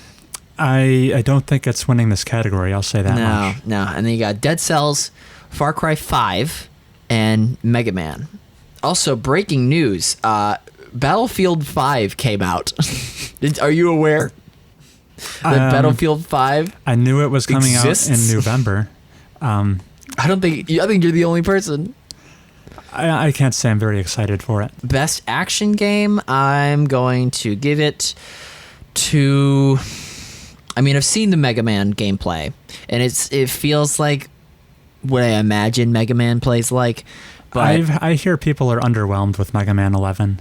I don't think it's winning this category. I'll say that much. No. And then you got Dead Cells, Far Cry 5, and Mega Man. Also, breaking news, Battlefield 5 came out. Are you aware that Battlefield 5 I knew it was coming exists? out in November. I think you're the only person. I can't say I'm very excited for it. Best action game, I'm going to give it to... I mean, I've seen the Mega Man gameplay, and it feels like what I imagine Mega Man plays like. But I hear people are underwhelmed with Mega Man 11.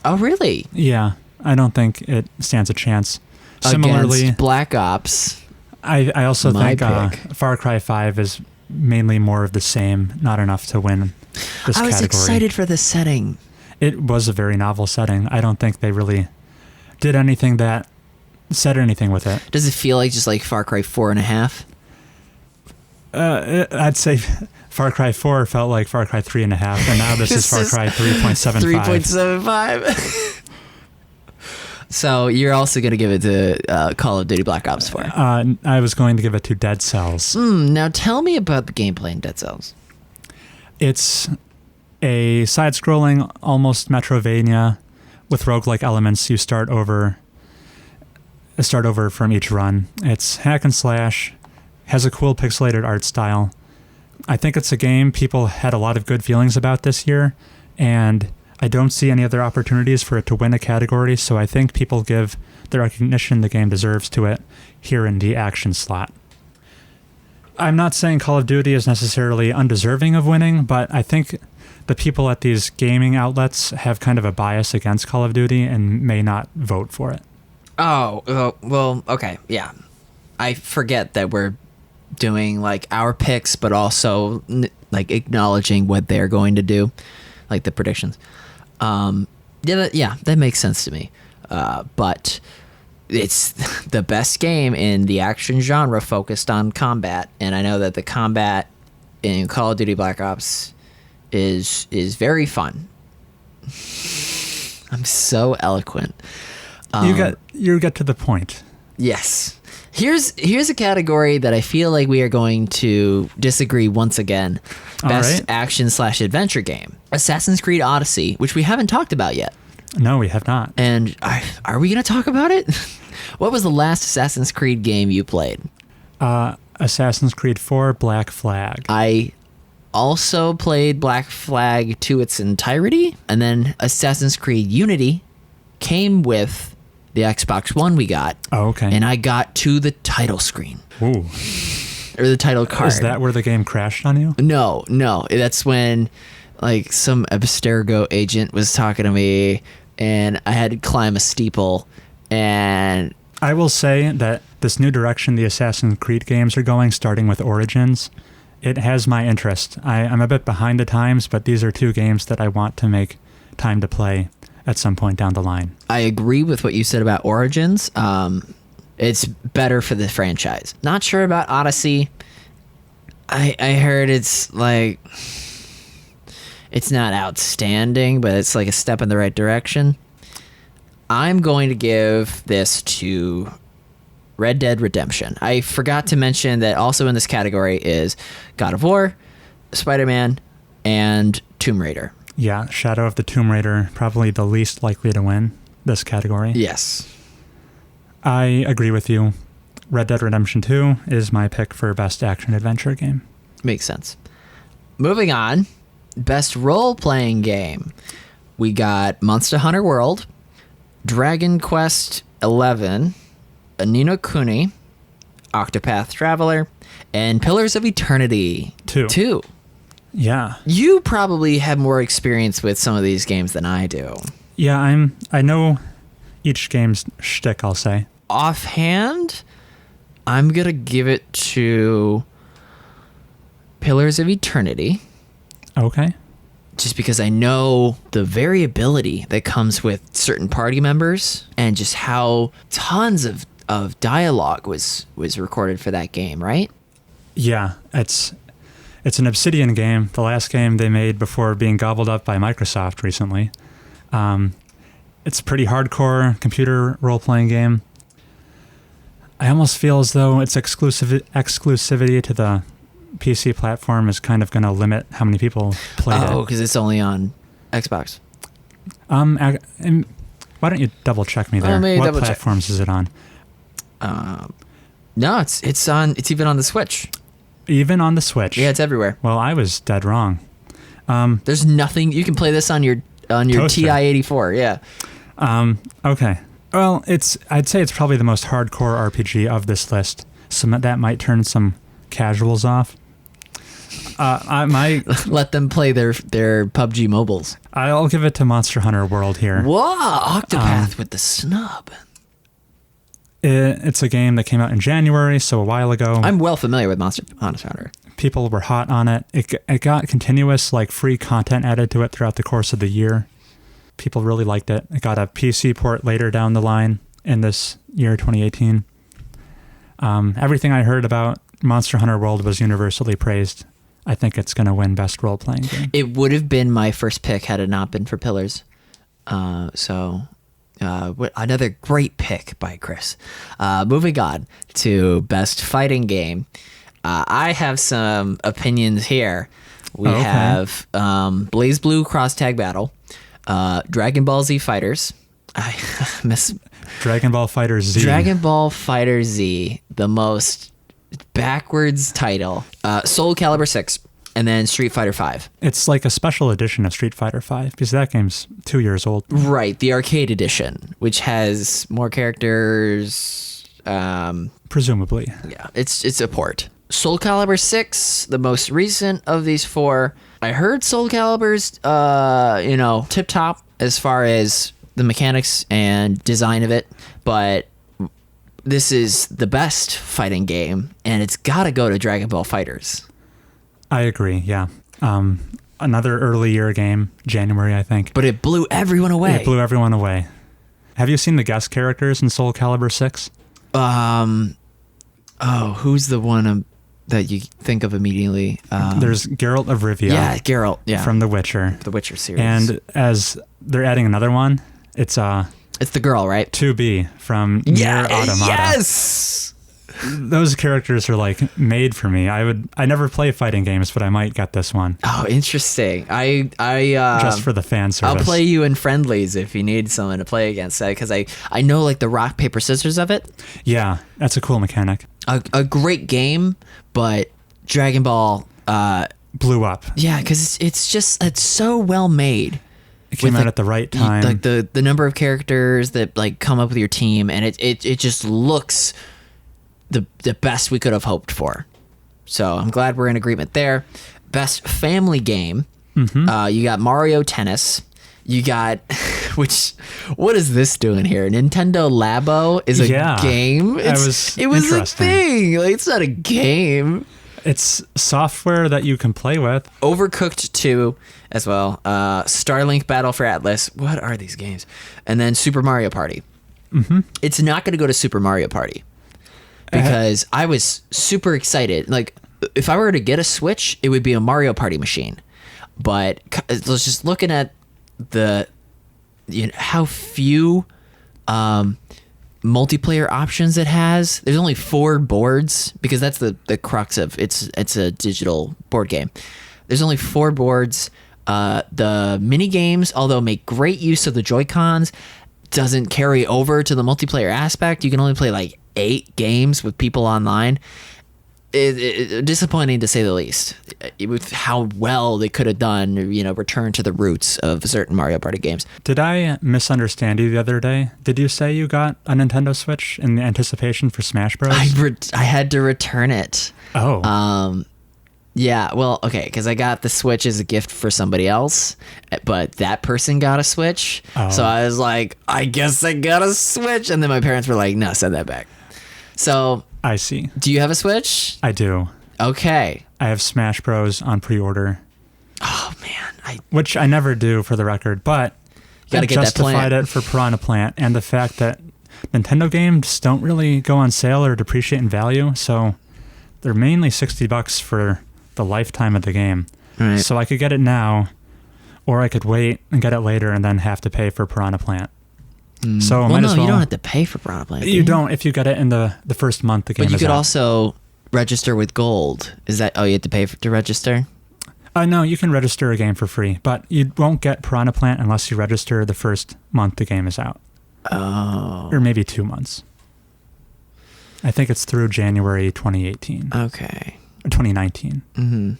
Oh, really? Yeah, I don't think it stands a chance. Similarly, against Black Ops. I also think pick. Far Cry 5 is mainly more of the same, not enough to win this category. I was excited for the setting. It was a very novel setting. I don't think they really did anything that said anything with it. Does it feel like just like Far Cry 4.5? I'd say Far Cry 4 felt like Far Cry 3.5, and now this is Far Cry 3.75. 3.75. So you're also going to give it to Call of Duty Black Ops 4. I was going to give it to Dead Cells. Now tell me about the gameplay in Dead Cells. It's a side-scrolling, almost Metrovania with roguelike elements. You start over from each run. It's hack and slash, has a cool pixelated art style. I think it's a game people had a lot of good feelings about this year, and I don't see any other opportunities for it to win a category, so I think people give the recognition the game deserves to it here in the action slot. I'm not saying Call of Duty is necessarily undeserving of winning, but I think the people at these gaming outlets have kind of a bias against Call of Duty and may not vote for it. Oh, well, okay, yeah. I forget that we're doing like our picks, but also like acknowledging what they're going to do, like the predictions. That makes sense to me. But it's the best game in the action genre focused on combat, and I know that the combat in Call of Duty Black Ops is very fun. I'm so eloquent. You get to the point. Yes. Here's a category that I feel like we are going to disagree once again. Best action/adventure game. Assassin's Creed Odyssey, which we haven't talked about yet. No, we have not. And are we going to talk about it? What was the last Assassin's Creed game you played? Assassin's Creed 4 Black Flag. I also played Black Flag to its entirety, and then Assassin's Creed Unity came with the Xbox One we got. Oh, okay. And I got to the title screen. Ooh. Or the title card. Is that where the game crashed on you? No. That's when like some Abstergo agent was talking to me and I had to climb a steeple, and I will say that this new direction the Assassin's Creed games are going, starting with Origins, it has my interest. I'm a bit behind the times, but these are two games that I want to make time to play at some point down the line. I agree with what you said about Origins. It's better for the franchise. Not sure about Odyssey. I heard it's like, it's not outstanding, but it's like a step in the right direction. I'm going to give this to Red Dead Redemption. I forgot to mention that also in this category is God of War, Spider-Man, and Tomb Raider. Yeah, Shadow of the Tomb Raider, probably the least likely to win this category. Yes. I agree with you. Red Dead Redemption 2 is my pick for best action-adventure game. Makes sense. Moving on, best role-playing game. We got Monster Hunter World, Dragon Quest XI, Ni no Kuni, Octopath Traveler, and Pillars of Eternity 2. Yeah. You probably have more experience with some of these games than I do. Yeah, I know each game's shtick, I'll say. Offhand, I'm going to give it to Pillars of Eternity. Okay. Just because I know the variability that comes with certain party members and just how tons of dialogue was recorded for that game, right? Yeah, it's an Obsidian game, the last game they made before being gobbled up by Microsoft recently. It's a pretty hardcore computer role-playing game. I almost feel as though its exclusivity to the PC platform is kind of going to limit how many people play it. Oh, because it's only on Xbox. Why don't you double check me there? What platforms is it on? No, it's even on the Switch. Even on the Switch? Yeah, it's everywhere. Well, I was dead wrong. There's nothing you can play this on your TI-84. Yeah. Okay. Well, I'd say it's probably the most hardcore RPG of this list. So that might turn some casuals off. Let them play their PUBG mobiles. I'll give it to Monster Hunter World here. Whoa, Octopath with the snub. It's a game that came out in January, so a while ago. I'm well familiar with Monster Hunter. People were hot on it. It got continuous, free content added to it throughout the course of the year. People really liked it. It got a PC port later down the line in this year, 2018. Everything I heard about Monster Hunter World was universally praised. I think it's going to win best role-playing game. It would have been my first pick had it not been for Pillars. Another great pick by Chris. Moving on to best fighting game. I have some opinions here. We have Blaze Blue Cross Tag Battle, Dragon Ball Z Fighters. I miss Dragon Ball Fighter Z. Dragon Ball Fighter Z, the most backwards title. Soul Calibur 6, and then Street Fighter 5. It's like a special edition of Street Fighter 5 because that game's 2 years old. Right, the arcade edition, which has more characters. Presumably. Yeah, it's a port. Soul Calibur 6, the most recent of these four. I heard Soul Calibur's, tip top as far as the mechanics and design of it, but this is the best fighting game, and it's got to go to Dragon Ball Fighters. I agree, yeah. Another early year game, January, I think. But it blew everyone away. It blew everyone away. Have you seen the guest characters in Soul Calibur 6? Who's the one that you think of immediately? There's Geralt of Rivia. Yeah, Geralt. Yeah, from The Witcher. The Witcher series. And as they're adding another one, it's the girl, right? 2B from Nier Automata. Yes. Those characters are made for me. I never play fighting games, but I might get this one. Oh, interesting. I just for the fan service. I'll play you in friendlies if you need someone to play against that, because I know the rock paper scissors of it. Yeah, that's a cool mechanic. A great game, but Dragon Ball blew up. Yeah, because it's so well made. It came out at the right time. The number of characters that come up with your team, and it just looks the best we could have hoped for. So I'm glad we're in agreement there. Best family game. Mm-hmm. You got Mario Tennis. You got, what is this doing here? Nintendo Labo is a game. It was a thing. It's not a game. It's software that you can play with. Overcooked 2 as well. Starlink Battle for Atlas. What are these games? And then Super Mario Party. Mm-hmm. It's not going to go to Super Mario Party because I was super excited. Like, if I were to get a Switch, it would be a Mario Party machine. But let's just looking at how few multiplayer options it has. There's only 4 boards because that's the crux of it's a digital board game. There's only 4 boards. The mini games, although make great use of the Joy-Cons, doesn't carry over to the multiplayer aspect. You can only play like 8 games with people online. Disappointing to say the least. With how well they could have done, return to the roots of certain Mario Party games. Did I misunderstand you the other day? Did you say you got a Nintendo Switch in the anticipation for Smash Bros? I had to return it. Oh. Yeah, well, okay, because I got the Switch as a gift for somebody else, but that person got a Switch. Oh. So I was like, I guess I got a Switch. And then my parents were like, no, send that back. So I see. Do you have a Switch? I do. Okay. I have Smash Bros on pre-order. Oh, man. Which I never do, for the record, but gotta get that plant. Justified it for Piranha Plant and the fact that Nintendo games don't really go on sale or depreciate in value, so they're mainly $60 for the lifetime of the game. Right. So I could get it now, or I could wait and get it later and then have to pay for Piranha Plant. So well, might no, as well. you don't have to pay for Piranha Plant. You don't if you get it in the first month the game is But you could out. also register with gold. Is that, you have to pay to register? No, you can register a game for free, but you won't get Piranha Plant unless you register the first month the game is out. Oh. Or maybe 2 months. I think it's through January 2018. Okay. Or 2019. Mm-hmm.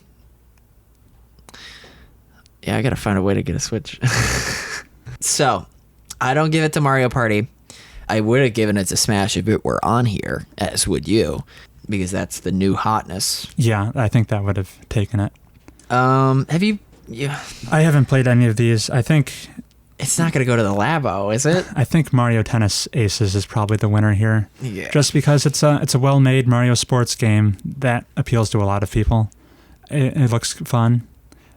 Yeah, I gotta find a way to get a Switch. So, I don't give it to Mario Party. I would have given it to Smash if it were on here, as would you, because that's the new hotness. Yeah, I think that would have taken it. Have you? Yeah. I haven't played any of these. I think It's not gonna go to the Labo, is it? I think Mario Tennis Aces is probably the winner here. Yeah. Just because it's a well-made Mario sports game that appeals to a lot of people. It looks fun.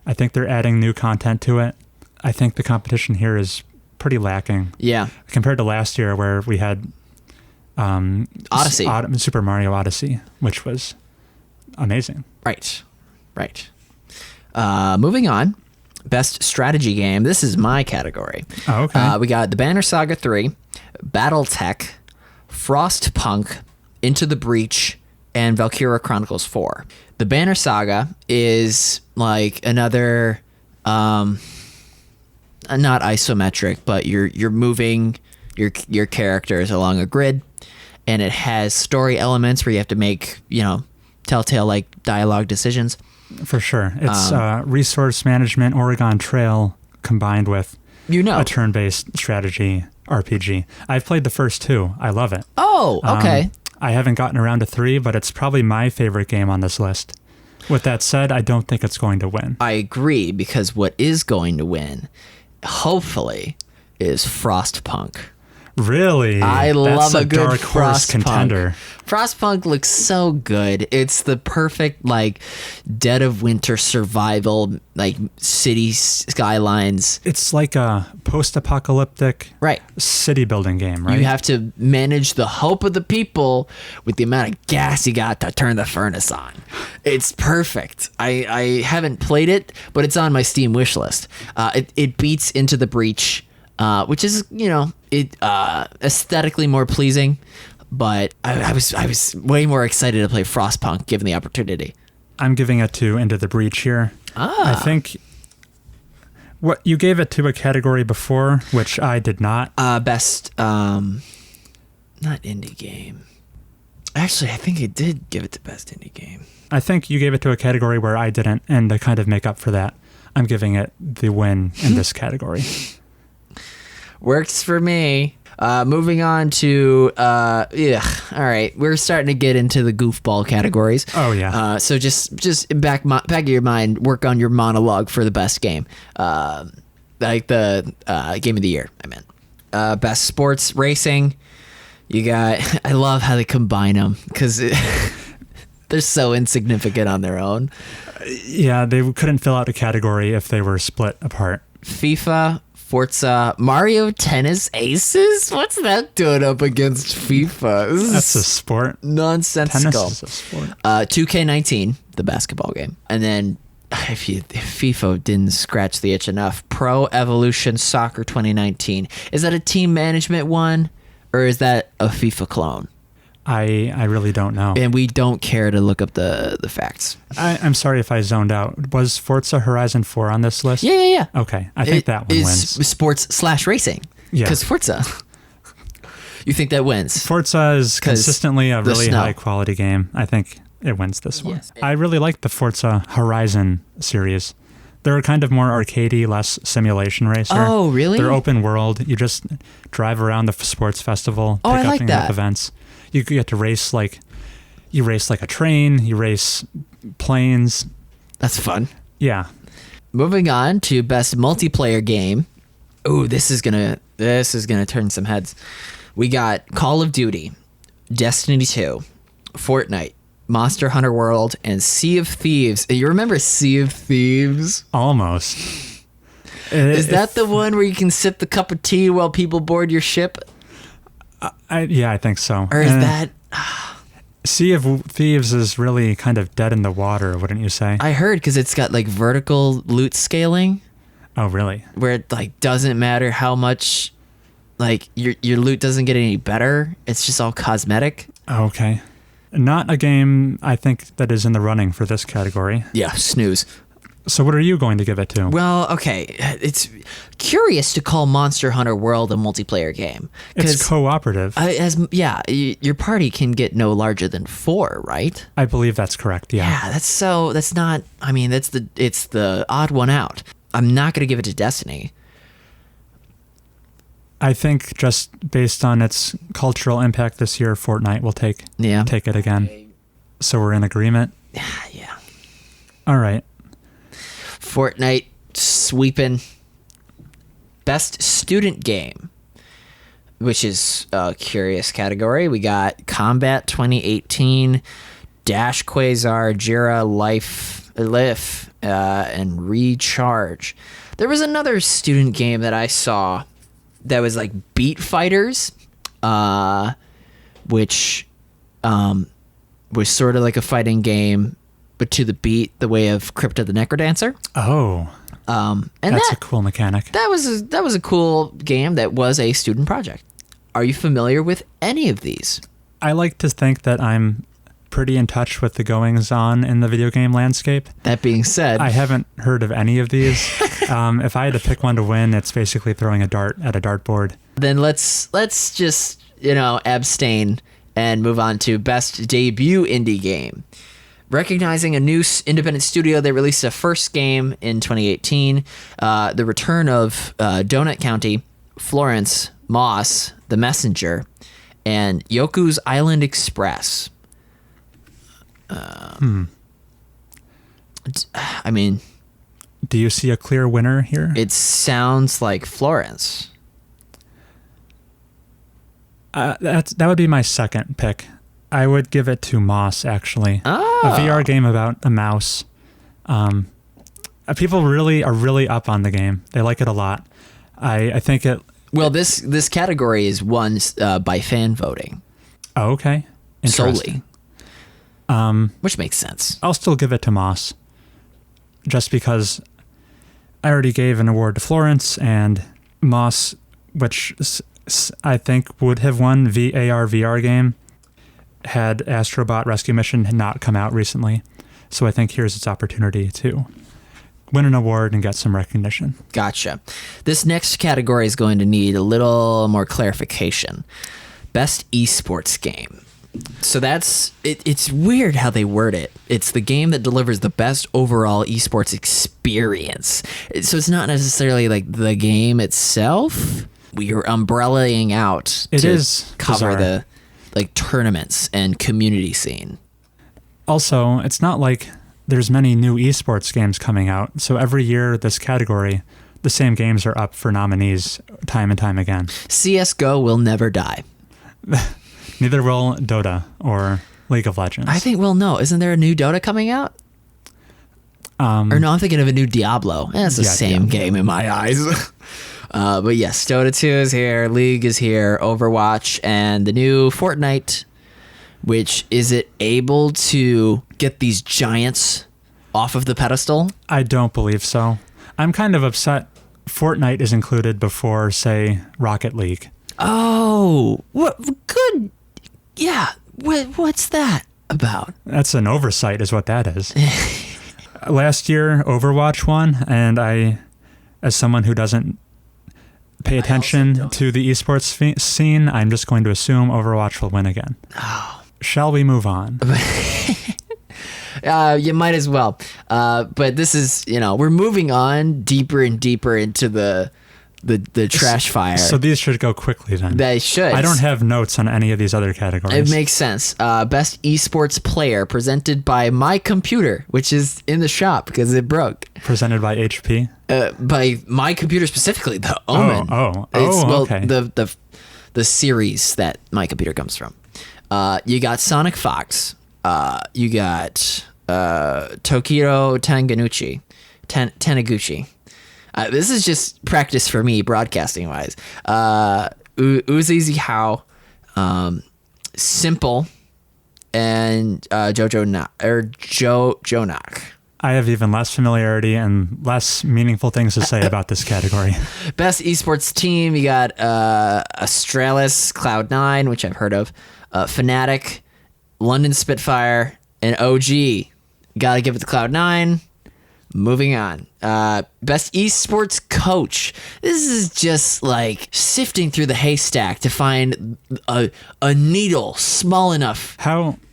I think they're adding new content to it. I think the competition here is pretty lacking. Yeah. Compared to last year where we had Odyssey. Super Mario Odyssey, which was amazing. Right. Moving on. Best strategy game. This is my category. Oh, okay. We got The Banner Saga 3, Battletech, Frostpunk, Into the Breach, and Valkyria Chronicles 4. The Banner Saga is like another, not isometric, but you're moving your characters along a grid, and it has story elements where you have to make, telltale like dialogue decisions. For sure. It's resource management Oregon Trail combined with a turn-based strategy RPG. I've played the first 2. I love it. Oh, okay. I haven't gotten around to 3, but it's probably my favorite game on this list. With that said, I don't think it's going to win. I agree, because what is going to win, hopefully, is Frostpunk. Really? I love a good dark horse Frostpunk. contender. Frostpunk looks so good. It's the perfect dead of winter survival, city skylines. It's like a post-apocalyptic city building game, right? You have to manage the hope of the people with the amount of gas you got to turn the furnace on. It's perfect. I haven't played it, but it's on my Steam wish list. It beats Into the Breach, which is, aesthetically more pleasing, but I was way more excited to play Frostpunk given the opportunity. I'm giving it to Into the Breach here. I think what you gave it to a category before, which I did not. Best, not indie game. Actually, I think I did give it to best indie game. I think you gave it to a category where I didn't, and to kind of make up for that, I'm giving it the win in this category. Works for me. Moving on to, all right. We're starting to get into the goofball categories. Oh, yeah. So just back of your mind, work on your monologue for the best game. Like the game of the year, I meant. Best sports racing. You got, I love how they combine them, because They're so insignificant on their own. Yeah, they couldn't fill out a category if they were split apart. FIFA, Forza, Mario Tennis Aces? What's that doing up against FIFA? That's a sport. Nonsensical. Tennis is a sport. 2K19, the basketball game. And then, if FIFA didn't scratch the itch enough, Pro Evolution Soccer 2019. Is that a team management one, or is that a FIFA clone? I really don't know. And we don't care to look up the facts. I'm sorry if I zoned out. Was Forza Horizon 4 on this list? Yeah. Okay, I think that one wins. Sports/racing. Yeah. Because Forza. You think that wins? Forza is consistently a really high quality game. I think it wins this one. Yes. I really like the Forza Horizon series. They're kind of more arcadey, less simulation racer. Oh, really? They're open world. You just drive around the sports festival, I like picking that. up events. You get to race like a train. You race planes. That's fun. Yeah. Moving on to best multiplayer game. Ooh, this is gonna turn some heads. We got Call of Duty, Destiny 2, Fortnite, Monster Hunter World, and Sea of Thieves. You remember Sea of Thieves? Almost. Is that the one where you can sip the cup of tea while people board your ship? I think so. Or is that... Sea of Thieves is really kind of dead in the water, wouldn't you say? I heard, because it's got like vertical loot scaling. Oh, really? Where it like doesn't matter how much, like your loot doesn't get any better. It's just all cosmetic. Okay. Not a game I think that is in the running for this category. Yeah, snooze. So what are you going to give it to? Well, okay, it's curious to call Monster Hunter World a multiplayer game. It's cooperative. Your party can get no larger than 4, right? I believe that's correct. Yeah. Yeah, that's not. I mean, it's the odd one out. I'm not going to give it to Destiny. I think just based on its cultural impact this year, Fortnite will take it again. So we're in agreement. Yeah. All right. Fortnite sweeping. Best student game, which is a curious category. We got Combat 2018, Dash Quasar, Jira, Life, and Recharge. There was another student game that I saw that was like Beat Fighters, which was sort of like a fighting game, but to the beat, the way of Crypto the Necrodancer. Oh, and that's a cool mechanic. That was a cool game that was a student project. Are you familiar with any of these? I like to think that I'm pretty in touch with the goings on in the video game landscape. That being said, I haven't heard of any of these. If I had to pick one to win, it's basically throwing a dart at a dartboard. Then let's just abstain and move on to best debut indie game. Recognizing a new independent studio that released a first game in 2018, the return of Donut County, Florence, Moss, The Messenger, and Yoku's Island Express. I mean, do you see a clear winner here? It sounds like Florence. That would be my second pick. I would give it to Moss, actually. Oh. A VR game about a mouse. People are really up on the game. They like it a lot. I think it... Well, this category is won by fan voting. Oh, okay. Solely. Which makes sense. I'll still give it to Moss. Just because I already gave an award to Florence, and Moss, which I think would have won VAR VR game, had Astrobot Rescue Mission not come out recently. So I think here's its opportunity to win an award and get some recognition. Gotcha. This next category is going to need a little more clarification. Best esports game. So that's it's weird how they word it. It's the game that delivers the best overall esports experience. So it's not necessarily like the game itself. We are umbrellaing out to cover bizarre. the like tournaments and community scene. Also, it's not like there's many new esports games coming out. So every year this category, the same games are up for nominees time and time again. CS:GO will never die. Neither will Dota or League of Legends. I think we'll know. Isn't there a new Dota coming out? Or no, I'm thinking of a new Diablo. It's the same game in my eyes. But yes, Dota 2 is here, League is here, Overwatch, and the new Fortnite, which is it able to get these giants off of the pedestal? I don't believe so. I'm kind of upset Fortnite is included before, say, Rocket League. Oh, what good. Yeah, what's that about? That's an oversight is what that is. Last year, Overwatch won, and I, as someone who doesn't pay attention to the esports scene, I'm just going to assume Overwatch will win again. Oh. Shall we move on? You might as well. But this is, we're moving on deeper and deeper into the trash fire. So these should go quickly then. They should. I don't have notes on any of these other categories. It makes sense. Best esports player presented by my computer, which is in the shop because it broke. Presented by HP? By my computer specifically, the Omen. Okay. The series that my computer comes from. You got Sonic Fox. You got Tokiro Taniguchi. This is just practice for me, broadcasting wise. Uzi Hao, Simple, and Joe Knock. I have even less familiarity and less meaningful things to say about this category. Best esports team, you got Astralis, Cloud9, which I've heard of, Fnatic, London Spitfire, and OG. Gotta give it to Cloud9. Moving on. Best esports coach. This is just like sifting through the haystack to find a needle small enough.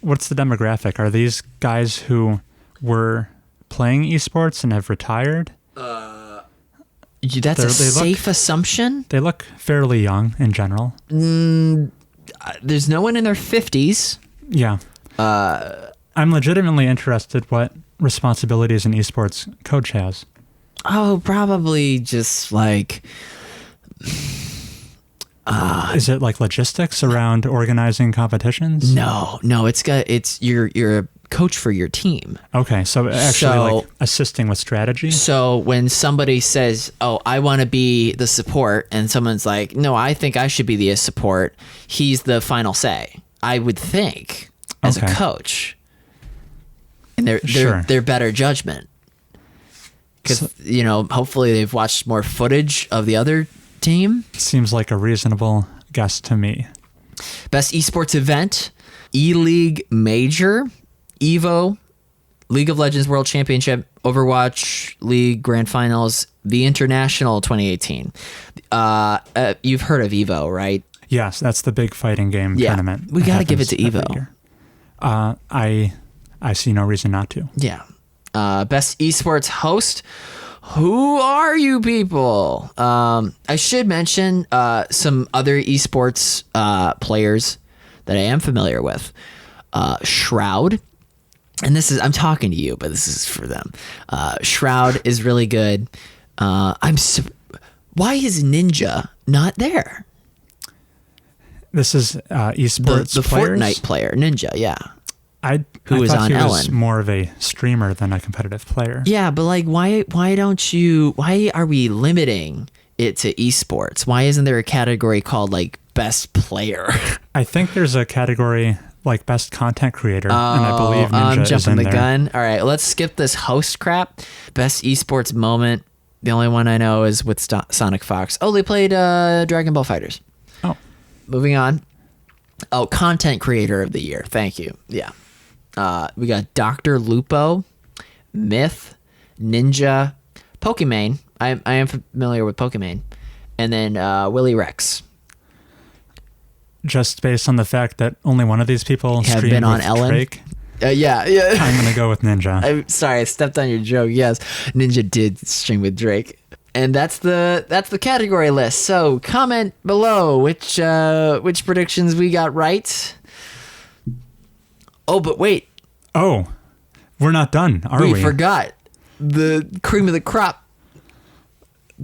What's the demographic? Are these guys who were playing esports and have retired? That's a safe assumption. They look fairly young in general. There's no one in their 50s. Yeah. I'm legitimately interested what responsibilities an esports coach has. Oh, probably just like... is it like logistics around organizing competitions? No, you're a coach for your team. Okay, so actually like assisting with strategy? So when somebody says, oh, I want to be the support, and someone's like, no, I think I should be the support, he's the final say, I would think, as a coach. And they're better judgment. Because, hopefully they've watched more footage of the other team. Seems like a reasonable guess to me. Best esports event, E-League Major, EVO, League of Legends World Championship, Overwatch League Grand Finals, the International 2018. You've heard of EVO, right? Yes, that's the big fighting game tournament. We got to give it to EVO. I see no reason not to. Yeah. Best esports host. Who are you people? I should mention some other esports players that I am familiar with. Shroud. And I'm talking to you, but this is for them. Shroud is really good. Why is Ninja not there? This is esports the players? Fortnite player, Ninja, yeah. Who was on he Ellen. Was more of a streamer than a competitive player. Yeah, but like, why are we limiting it to esports? Why isn't there a category called like best player? I think there's a category like best content creator, and I believe Ninja I'm jumping is in the there. gun. All right, let's skip this host crap. Best esports moment. The only one I know is with Sonic Fox. Oh, they played Dragon Ball FighterZ. Oh. Moving on. Oh, content creator of the year. Thank you. Yeah. We got Dr. Lupo, Myth, Ninja, Pokimane. I am familiar with Pokimane. And then Willy Rex. Just based on the fact that only one of these people have streamed been on with Ellen. Drake. Yeah. I'm going to go with Ninja. I'm sorry, I stepped on your joke. Yes, Ninja did stream with Drake. And that's the category list. So comment below which predictions we got right. Oh, but wait. Oh, we're not done, are we? We forgot the cream of the crop.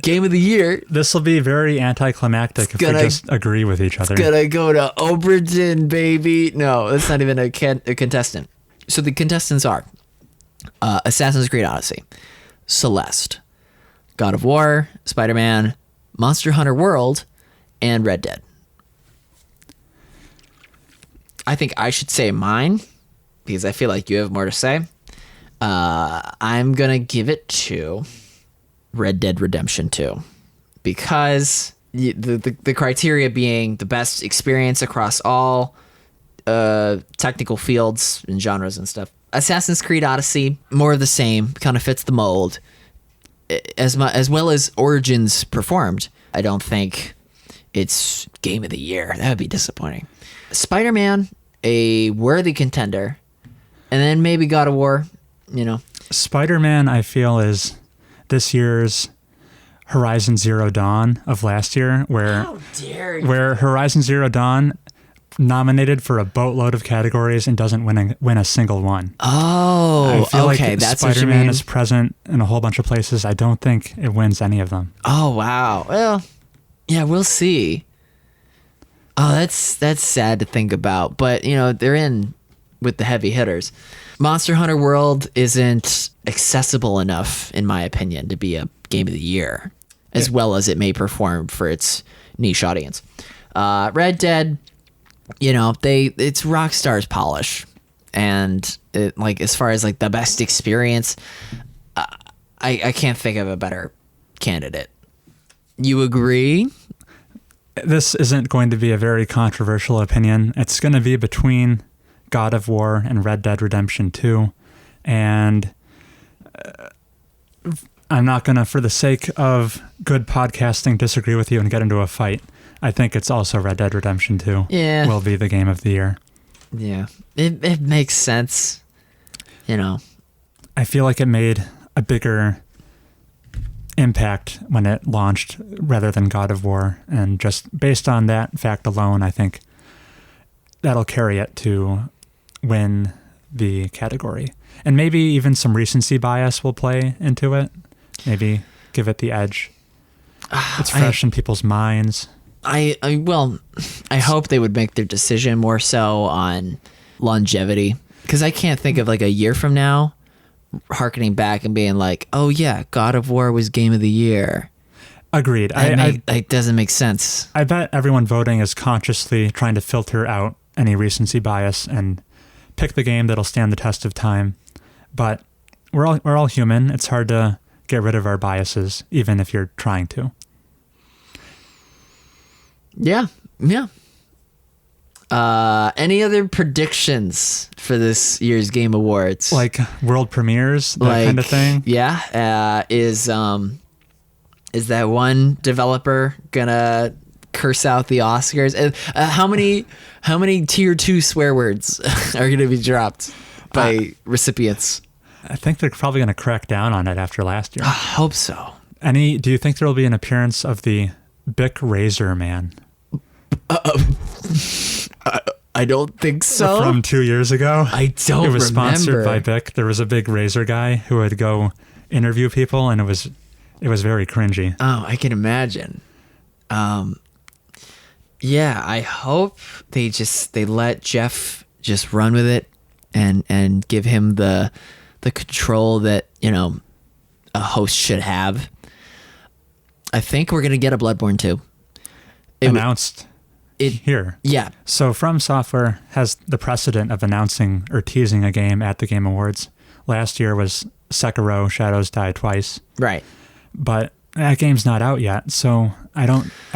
Game of the year. This will be very anticlimactic if we just agree with each other. Gonna go to Oberton, baby. No, that's not even a contestant. So the contestants are Assassin's Creed Odyssey, Celeste, God of War, Spider-Man, Monster Hunter World, and Red Dead. I think I should say mine because I feel like you have more to say. I'm going to give it to Red Dead Redemption 2 because the criteria being the best experience across all technical fields and genres and stuff. Assassin's Creed Odyssey, more of the same, kind of fits the mold. As well as Origins performed, I don't think it's game of the year. That would be disappointing. Spider-Man, a worthy contender, and then maybe God of War. Spider-Man, I feel, is this year's Horizon Zero Dawn of last year, where Horizon Zero Dawn nominated for a boatload of categories and doesn't win a single one. Oh, I feel okay, like that's what you Spider-Man mean. is present in a whole bunch of places. I don't think it wins any of them. Oh, wow. Well, yeah, we'll see. Oh, that's sad to think about, but they're in with the heavy hitters. Monster Hunter World isn't accessible enough, in my opinion, to be a game of the year, as well as it may perform for its niche audience. Red Dead, it's Rockstar's polish, and as far as the best experience, I can't think of a better candidate. You agree? This isn't going to be a very controversial opinion. It's going to be between God of War and Red Dead Redemption 2, and I'm not going to, for the sake of good podcasting, disagree with you and get into a fight. I think it's also Red Dead Redemption 2 will be the game of the year. Yeah, it makes sense. I feel like it made a bigger impact when it launched rather than God of War, and just based on that fact alone, I think that'll carry it to win the category. And maybe even some recency bias will play into it. Maybe give it the edge. It's fresh in people's minds. I hope they would make their decision more so on longevity, because I can't think of a year from now hearkening back and being like, oh yeah, God of War was game of the year. Agreed. It doesn't make sense. I bet everyone voting is consciously trying to filter out any recency bias and pick the game that'll stand the test of time. But we're all human. It's hard to get rid of our biases, even if you're trying to. Yeah. Any other predictions for this year's Game Awards? World premieres, that kind of thing? Yeah. Is that one developer gonna curse out the Oscars? How many tier 2 swear words are gonna be dropped by recipients? I think they're probably gonna crack down on it after last year. I hope so. Do you think there will be an appearance of the Bic Razor Man? I don't think so. From 2 years ago? I don't remember. It was sponsored by Bic. There was a big razor guy who would go interview people, and it was very cringy. Oh, I can imagine. Yeah, I hope they let Jeff just run with it and give him the control that, a host should have. I think we're going to get a Bloodborne 2. Announced here. Yeah. So From Software has the precedent of announcing or teasing a game at the Game Awards. Last year was Sekiro: Shadows Die Twice. Right. But that game's not out yet, so I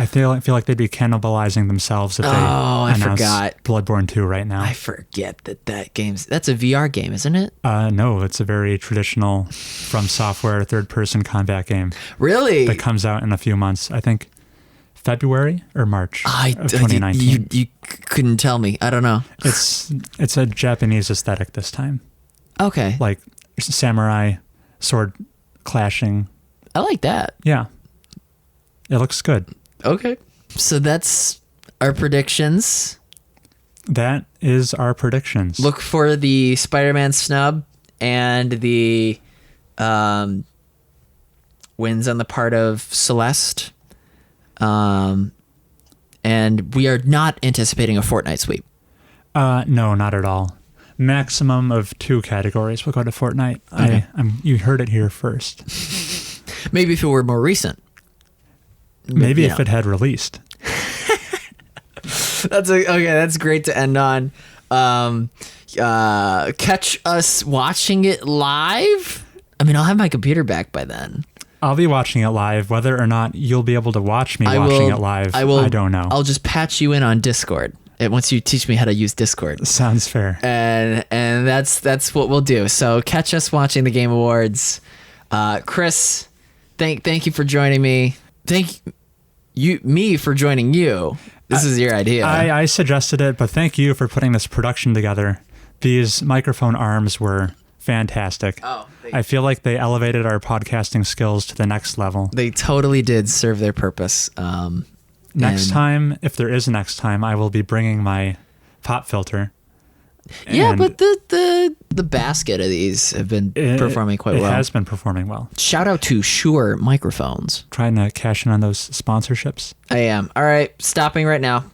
feel like they'd be cannibalizing themselves if they announce Bloodborne 2 right now. I forget that's a VR game, isn't it? No, it's a very traditional From Software third-person combat game. Really? That comes out in a few months. I think February or March of 2019. You couldn't tell me. I don't know. It's a Japanese aesthetic this time. Okay. Like samurai sword clashing. I like that. Yeah. It looks good. Okay. So that's our predictions. That is our predictions. Look for the Spider-Man snub and the wins on the part of Celeste. And we are not anticipating a Fortnite sweep. No, not at all. Maximum of 2 categories will go to Fortnite. Okay. You heard it here first. Maybe if it were more recent. Maybe if it had released. That's great to end on. Catch us watching it live. I mean, I'll have my computer back by then. I'll be watching it live. Whether or not you'll be able to watch me watching it live, I don't know. I'll just patch you in on Discord once you teach me how to use Discord. Sounds fair. And that's what we'll do. So catch us watching the Game Awards. Chris, thank you for joining me. Thank me for joining you. This is your idea. I suggested it, but thank you for putting this production together. These microphone arms were fantastic. I feel like they elevated our podcasting skills to the next level. They totally did serve their purpose. Next time, if there is a next time, I will be bringing my pop filter. Yeah, but the basket of these have been performing quite well. It has been performing well. Shout out to Shure Microphones. Trying to cash in on those sponsorships. I am. All right, stopping right now.